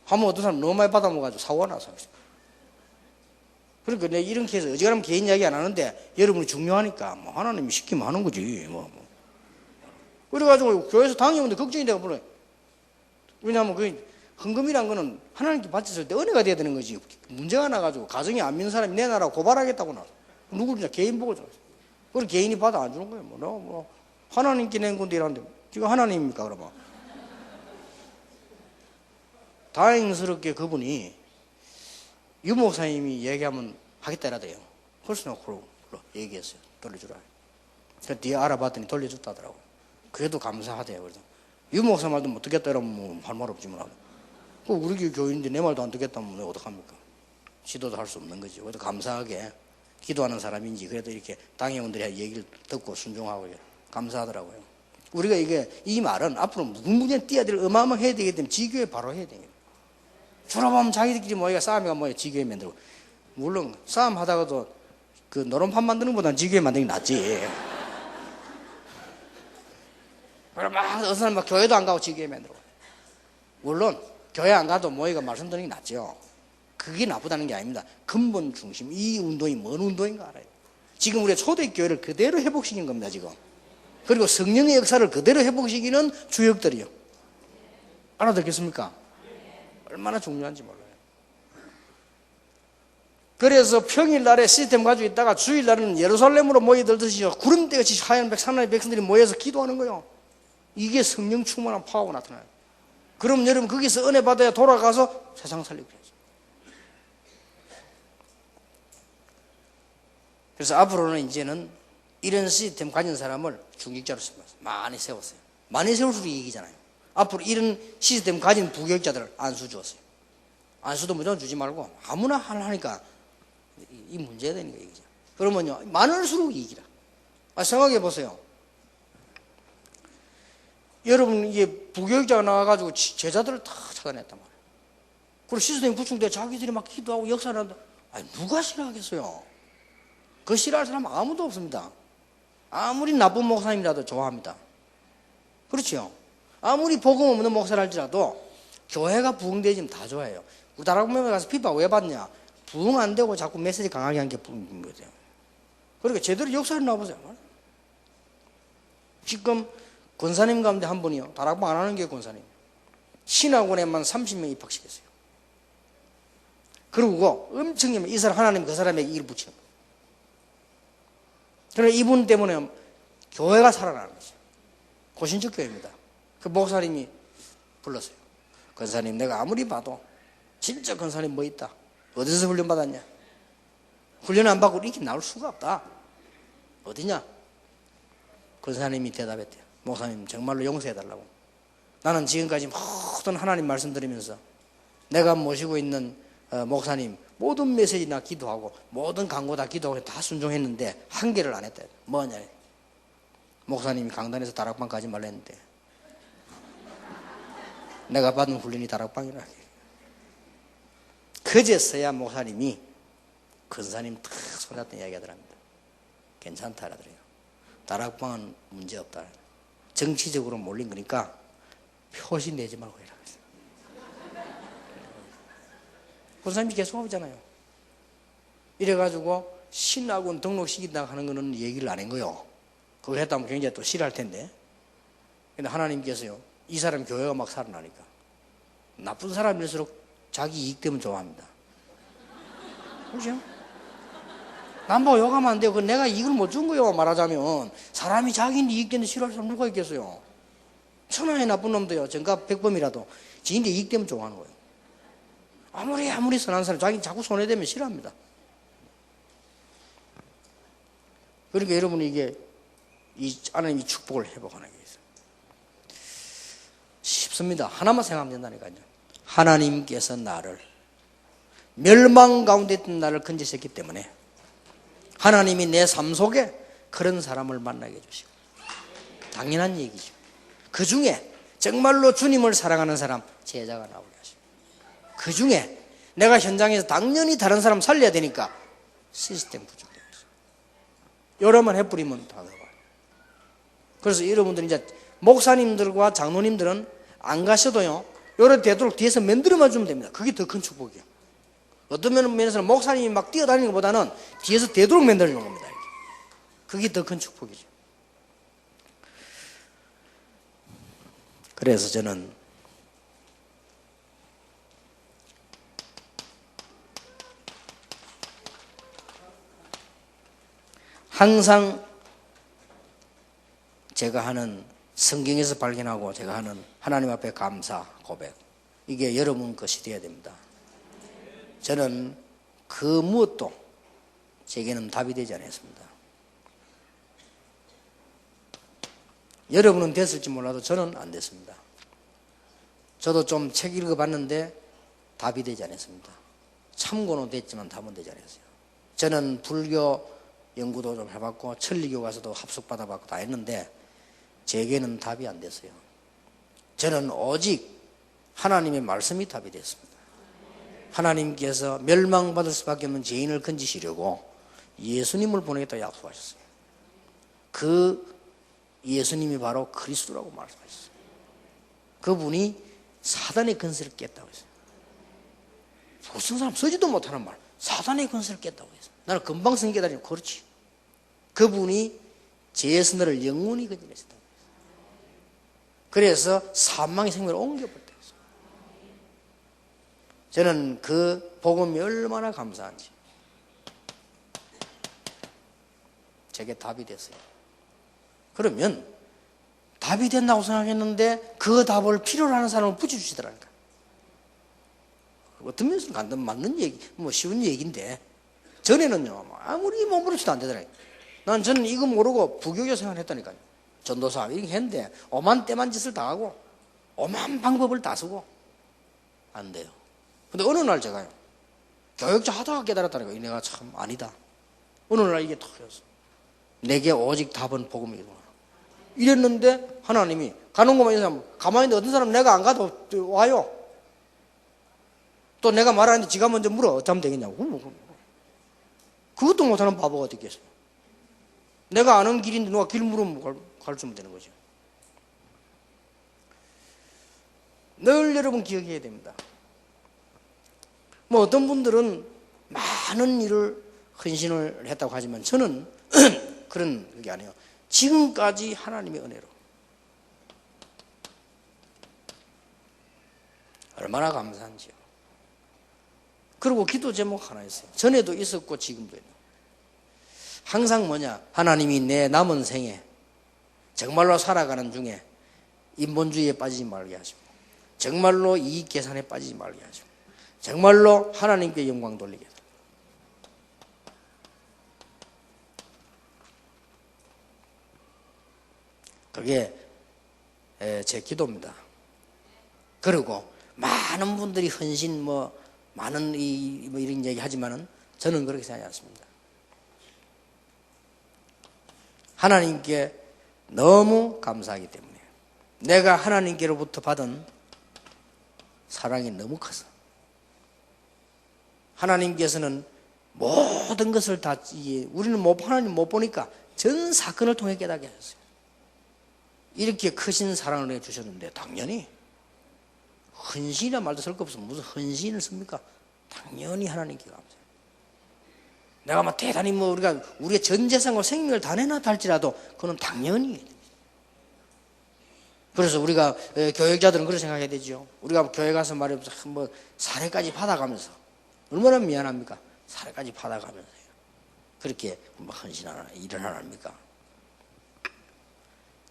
한번 어떤 사람 너무 많이 받아먹어가지고 사고가 나서 그러니까 내가 이런 케이스 어지간하면 개인 이야기 안 하는데 여러분이 중요하니까 뭐 하나님이 시키면 하는 거지 뭐. 그래가지고 교회에서 당연히 걱정이 되고 불러요. 왜냐하면 그 헌금이란 거는 하나님께 바쳤을 때 은혜가 돼야 되는 거지. 문제가 나가지고 가정이 안 믿는 사람이 내 나라 고발하겠다고 나. 누구냐 개인 보고 줘. 그걸 개인이 받아 안 주는 거예요. 뭐 하나님께 낸 건데 이러는데 지금 하나님입니까 그러면? 다행스럽게 그분이 유 목사님이 얘기하면 하겠다 이라대요. 훨씬 그러 얘기했어요. 돌려주라. 그래서 뒤에 알아봤더니 돌려줬다더라고. 그래도 감사하대요. 그래서 유 목사 말도 못 듣겠다 이러면 뭐 할 말 없지만 그 우리 교회 교인인데 내 말도 안 듣겠다면 어떡합니까? 시도도 할 수 없는 거지. 그래도 감사하게 기도하는 사람인지 그래도 이렇게 당회원들이 얘기를 듣고 순종하고 감사하더라고요. 우리가 이 말은 앞으로 무궁무진히 뛰어야 될 어마어마해야 되기 때문에 지교회 바로 해야 됩니다. 졸업하면 자기들끼리 모이가 싸움이가 뭐야 지교회 만들고 물론 싸움 하다가도 그 노름판 만드는 것보다는 지교회 만드는 게 낫지. 그럼 막 어느 사람 막 교회도 안 가고 지교회 만들고 물론 교회 안 가도 모이가 말씀 드리는 게 낫죠. 그게 나쁘다는 게 아닙니다. 근본 중심 이 운동이 뭔 운동인가 알아요. 지금 우리가 초대교회를 그대로 회복시킨 겁니다 지금. 그리고 성령의 역사를 그대로 회복시키는 주역들이요. 알아듣겠습니까? 얼마나 중요한지 몰라요. 그래서 평일날에 시스템 가지고 있다가 주일날은 예루살렘으로 모여들듯이 구름대같이 하얀 하나님의 백성들이 모여서 기도하는 거예요. 이게 성령 충만한 파워가 나타나요. 그럼 여러분 거기서 은혜 받아야 돌아가서 세상 살리고 해야죠. 그래서 앞으로는 이제는 이런 시스템 가진 사람을 중직자로 많이 세웠어요. 많이 세울수록 이익이잖아요. 앞으로 이런 시스템 가진 부교육자들을 안수 주었어요. 안수도 무조건 주지 말고 아무나 하니까 이 문제가 되는 거예요. 그러면요 많을수록 이익이라. 생각해 보세요. 여러분 이게 부교육자가 나와가지고 제자들을 다 찾아냈단 말이에요. 그리고 시스템이 구축돼 자기들이 막 기도하고 역사를 한다. 누가 싫어하겠어요? 그 싫어할 사람 아무도 없습니다. 아무리 나쁜 목사님이라도 좋아합니다. 그렇죠? 아무리 복음 없는 목사를 할지라도 교회가 부흥되지면 다 좋아해요. 우다락문에 가서 피파 왜 받냐? 부흥 안 되고 자꾸 메시지 강하게 한 게 부흥인 거죠. 그러니까 제대로 역사를 나와보세요. 지금 권사님 가운데 한 분이요. 다락방 안 하는 게 권사님. 신학원에만 30명 입학시켰어요. 그리고 엄청 이 사람 하나님 그 사람에게 일을 붙여요. 그러나 이분 때문에 교회가 살아나는 거죠. 고신적 교회입니다. 그 목사님이 불렀어요. 권사님 내가 아무리 봐도 진짜 권사님 뭐 있다. 어디서 훈련 받았냐? 훈련 안 받고 이렇게 나올 수가 없다. 어디냐? 권사님이 대답했대요. 목사님 정말로 용서해달라고. 나는 지금까지 모든 하나님 말씀 드리면서 내가 모시고 있는 목사님 모든 메시지 나 기도하고 모든 강고 다 기도하고 다 순종했는데 한 개를 안 했다. 뭐냐? 목사님이 강단에서 다락방 가지 말라 했는데 내가 받은 훈련이 다락방이라. 그제서야 목사님이 권사님 탁 손잡던 이야기 하더랍니다. 괜찮다 하더래요. 다락방은 문제없다. 정치적으로 몰린 거니까 표시 내지 말고 해라. 권사님이 계속 하잖아요. 이래가지고 신학원 등록시킨다고 하는 거는 얘기를 안 한 거요. 그거 했다면 굉장히 또 싫어할 텐데. 근데 하나님께서요, 이 사람 교회가 막 살아나니까 나쁜 사람일수록 자기 이익 때문에 좋아합니다. 그렇죠? 남보고 욕하면 안 돼요. 그 내가 이익을 못 준 거예요. 말하자면 사람이 자기 이익 때문에 싫어할 사람 누가 있겠어요? 천하의 나쁜 놈도요. 정가 백범이라도 지인들 이익 때문에 좋아하는 거예요. 아무리 선한 사람 자기 자꾸 손해되면 싫어합니다. 그러니까 여러분이 이게 이 하나님이 축복을 회복하는 게 있어요. 쉽습니다. 하나만 생각하면 된다니까요. 하나님께서 나를 멸망 가운데 있던 나를 건지셨기 때문에 하나님이 내 삶 속에 그런 사람을 만나게 해주시고 당연한 얘기죠. 그 중에 정말로 주님을 사랑하는 사람 제자가 나오게 하시고 그 중에 내가 현장에서 당연히 다른 사람 살려야 되니까 시스템 부족되어 있어요. 여러만 해뿌리면 다 들어가요. 그래서 여러분들 이제 목사님들과 장로님들은 안 가셔도요, 요래 되도록 뒤에서 만들어만 주면 됩니다. 그게 더 큰 축복이에요. 어떤 면에서는 목사님이 막 뛰어다니는 것보다는 뒤에서 되도록 만들어주는 겁니다. 그게 더 큰 축복이죠. 그래서 저는 항상 제가 하는 성경에서 발견하고 제가 하는 하나님 앞에 감사 고백, 이게 여러분 것이 되어야 됩니다. 저는 그 무엇도 제게는 답이 되지 않았습니다. 여러분은 됐을지 몰라도 저는 안 됐습니다. 저도 좀 책 읽어봤는데 답이 되지 않았습니다. 참고는 됐지만 답은 되지 않았어요. 저는 불교 연구도 좀 해봤고 천리교 가서도 합숙받아봤고 다 했는데 제게는 답이 안 됐어요. 저는 오직 하나님의 말씀이 답이 됐습니다. 하나님께서 멸망받을 수밖에 없는 죄인을 건지시려고 예수님을 보내겠다고 약속하셨어요. 그 예수님이 바로 그리스도라고 말씀하셨어요. 그분이 사단의 근세를 깼다고 했어요. 무슨 사람 쓰지도 못하는 말, 사단의 근세를 깼다고 했어요. 나는 금방 성경 깨달으면 그렇지. 그분이 죄에서 너를 영원히 건져내셨다고 했어요. 그래서 사망의 생명을 옮겨버렸다고 했어요. 저는 그 복음이 얼마나 감사한지 제게 답이 됐어요. 그러면 답이 된다고 생각했는데 그 답을 필요로 하는 사람을 붙여주시더라니까. 어떤 면에서는 간단 맞는 얘기, 뭐 쉬운 얘기인데 전에는요 아무리 몸부림쳐도 안 되더라고요. 난 저는 이거 모르고 부교교 생활을 했다니까요. 전도사 이렇게 했는데 오만 때만 짓을 다 하고 오만 방법을 다 쓰고 안 돼요. 근데 어느 날 제가요 교육자 하다가 깨달았다니까요. 내가 참 아니다. 어느 날 이게 터졌어. 내게 오직 답은 복음이구나. 이랬는데 하나님이 가는 것만 있는 사람 가만히 있는데 어떤 사람 내가 안 가도 와요. 또 내가 말하는데 지가 먼저 물어. 어쩌면 되겠냐고. 그것도 못하는 바보가 어디 있겠어요. 내가 아는 길인데 누가 길 물으면 가르치면 되는 거죠. 늘 여러분 기억해야 됩니다. 뭐 어떤 분들은 많은 일을 헌신을 했다고 하지만 저는 그런 게 아니에요. 지금까지 하나님의 은혜로 얼마나 감사한지요. 그리고 기도 제목 하나 있어요. 전에도 있었고 지금도 있는. 항상 뭐냐, 하나님이 내 남은 생에 정말로 살아가는 중에 인본주의에 빠지지 말게 하시고 정말로 이익 계산에 빠지지 말게 하시고 정말로 하나님께 영광 돌리게 해서 그게 제 기도입니다. 그리고 많은 분들이 헌신 많은 뭐 이런 얘기 하지만은 저는 그렇게 생각하지 않습니다. 하나님께 너무 감사하기 때문에 내가 하나님께로부터 받은 사랑이 너무 커서 하나님께서는 모든 것을 다 우리는 하나님 못 보니까 전 사건을 통해 깨닫게 하셨어요. 이렇게 크신 사랑을 내주셨는데 당연히 헌신이란 말도 쓸 거 없어. 무슨 헌신을 씁니까? 당연히 하나님께 감사해요. 내가 막 대단히 우리의 전 재산과 생명을 다 내놨다 할지라도 그건 당연히. 그래서 우리가 교역자들은 그렇게 생각해야 되죠. 우리가 교회 가서 말해서 사례까지 받아가면서 얼마나 미안합니까? 사례까지 받아가면서요. 그렇게 헌신하나 일을 하랍니까?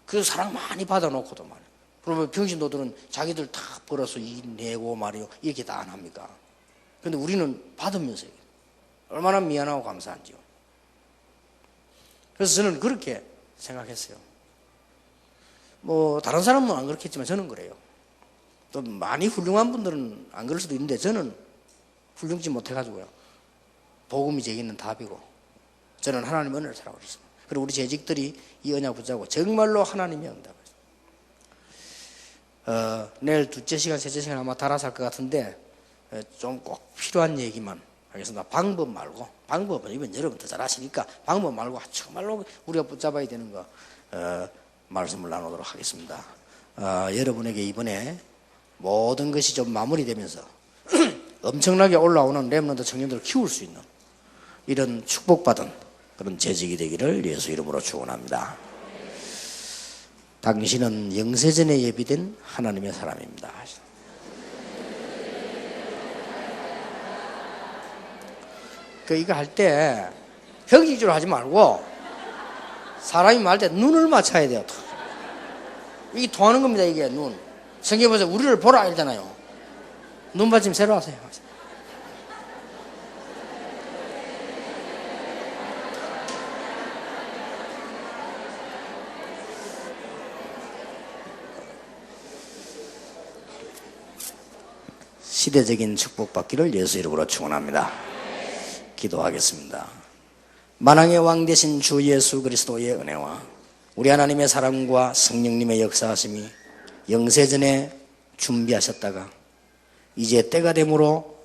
그 사랑 많이 받아놓고도 말이에요. 그러면 병신도들은 자기들 다 벌어서 내고 말이요 이렇게 다 안 합니까? 근데 우리는 받으면서 얼마나 미안하고 감사한지요. 그래서 저는 그렇게 생각했어요. 다른 사람은 안 그렇겠지만 저는 그래요. 또 많이 훌륭한 분들은 안 그럴 수도 있는데 저는 훌륭치 못해가지고요. 복음이 제게는 답이고 저는 하나님의 은혜를 살아가고 있습니다. 그리고 우리 재직들이 이 언약 붙잡고 정말로 하나님의 응답을. 내일 둘째 시간, 셋째 시간 아마 달아서 할 것 같은데 좀 꼭 필요한 얘기만 하겠습니다. 방법 말고, 방법은 이번 여러분 더 잘 아시니까 방법 말고 정말로 우리가 붙잡아야 되는 거 말씀을 나누도록 하겠습니다. 여러분에게 이번에 모든 것이 좀 마무리되면서 엄청나게 올라오는 렘넌트 청년들을 키울 수 있는 이런 축복받은 그런 재직이 되기를 예수 이름으로 축원합니다. 당신은 영세전에 예비된 하나님의 사람입니다. 이거 할 때 형식적으로 하지 말고 사람이 말할 때 눈을 맞춰야 돼요. 이게 통하는 겁니다. 이게 눈. 성경 보세요. 우리를 보라 이러잖아요. 눈 받침 새로 하세요. 시대적인 축복받기를 예수 이름으로 축원합니다. 기도하겠습니다. 만왕의 왕 되신 주 예수 그리스도의 은혜와 우리 하나님의 사랑과 성령님의 역사하심이 영세전에 준비하셨다가 이제 때가 되므로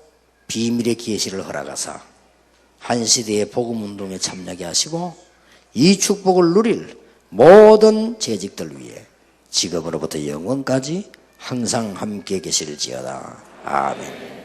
비밀의 계시를 허락하사 한 시대의 복음운동에 참여하게 하시고 이 축복을 누릴 모든 재직들 위해 지금으로부터 영원까지 항상 함께 계실지어다. 아멘.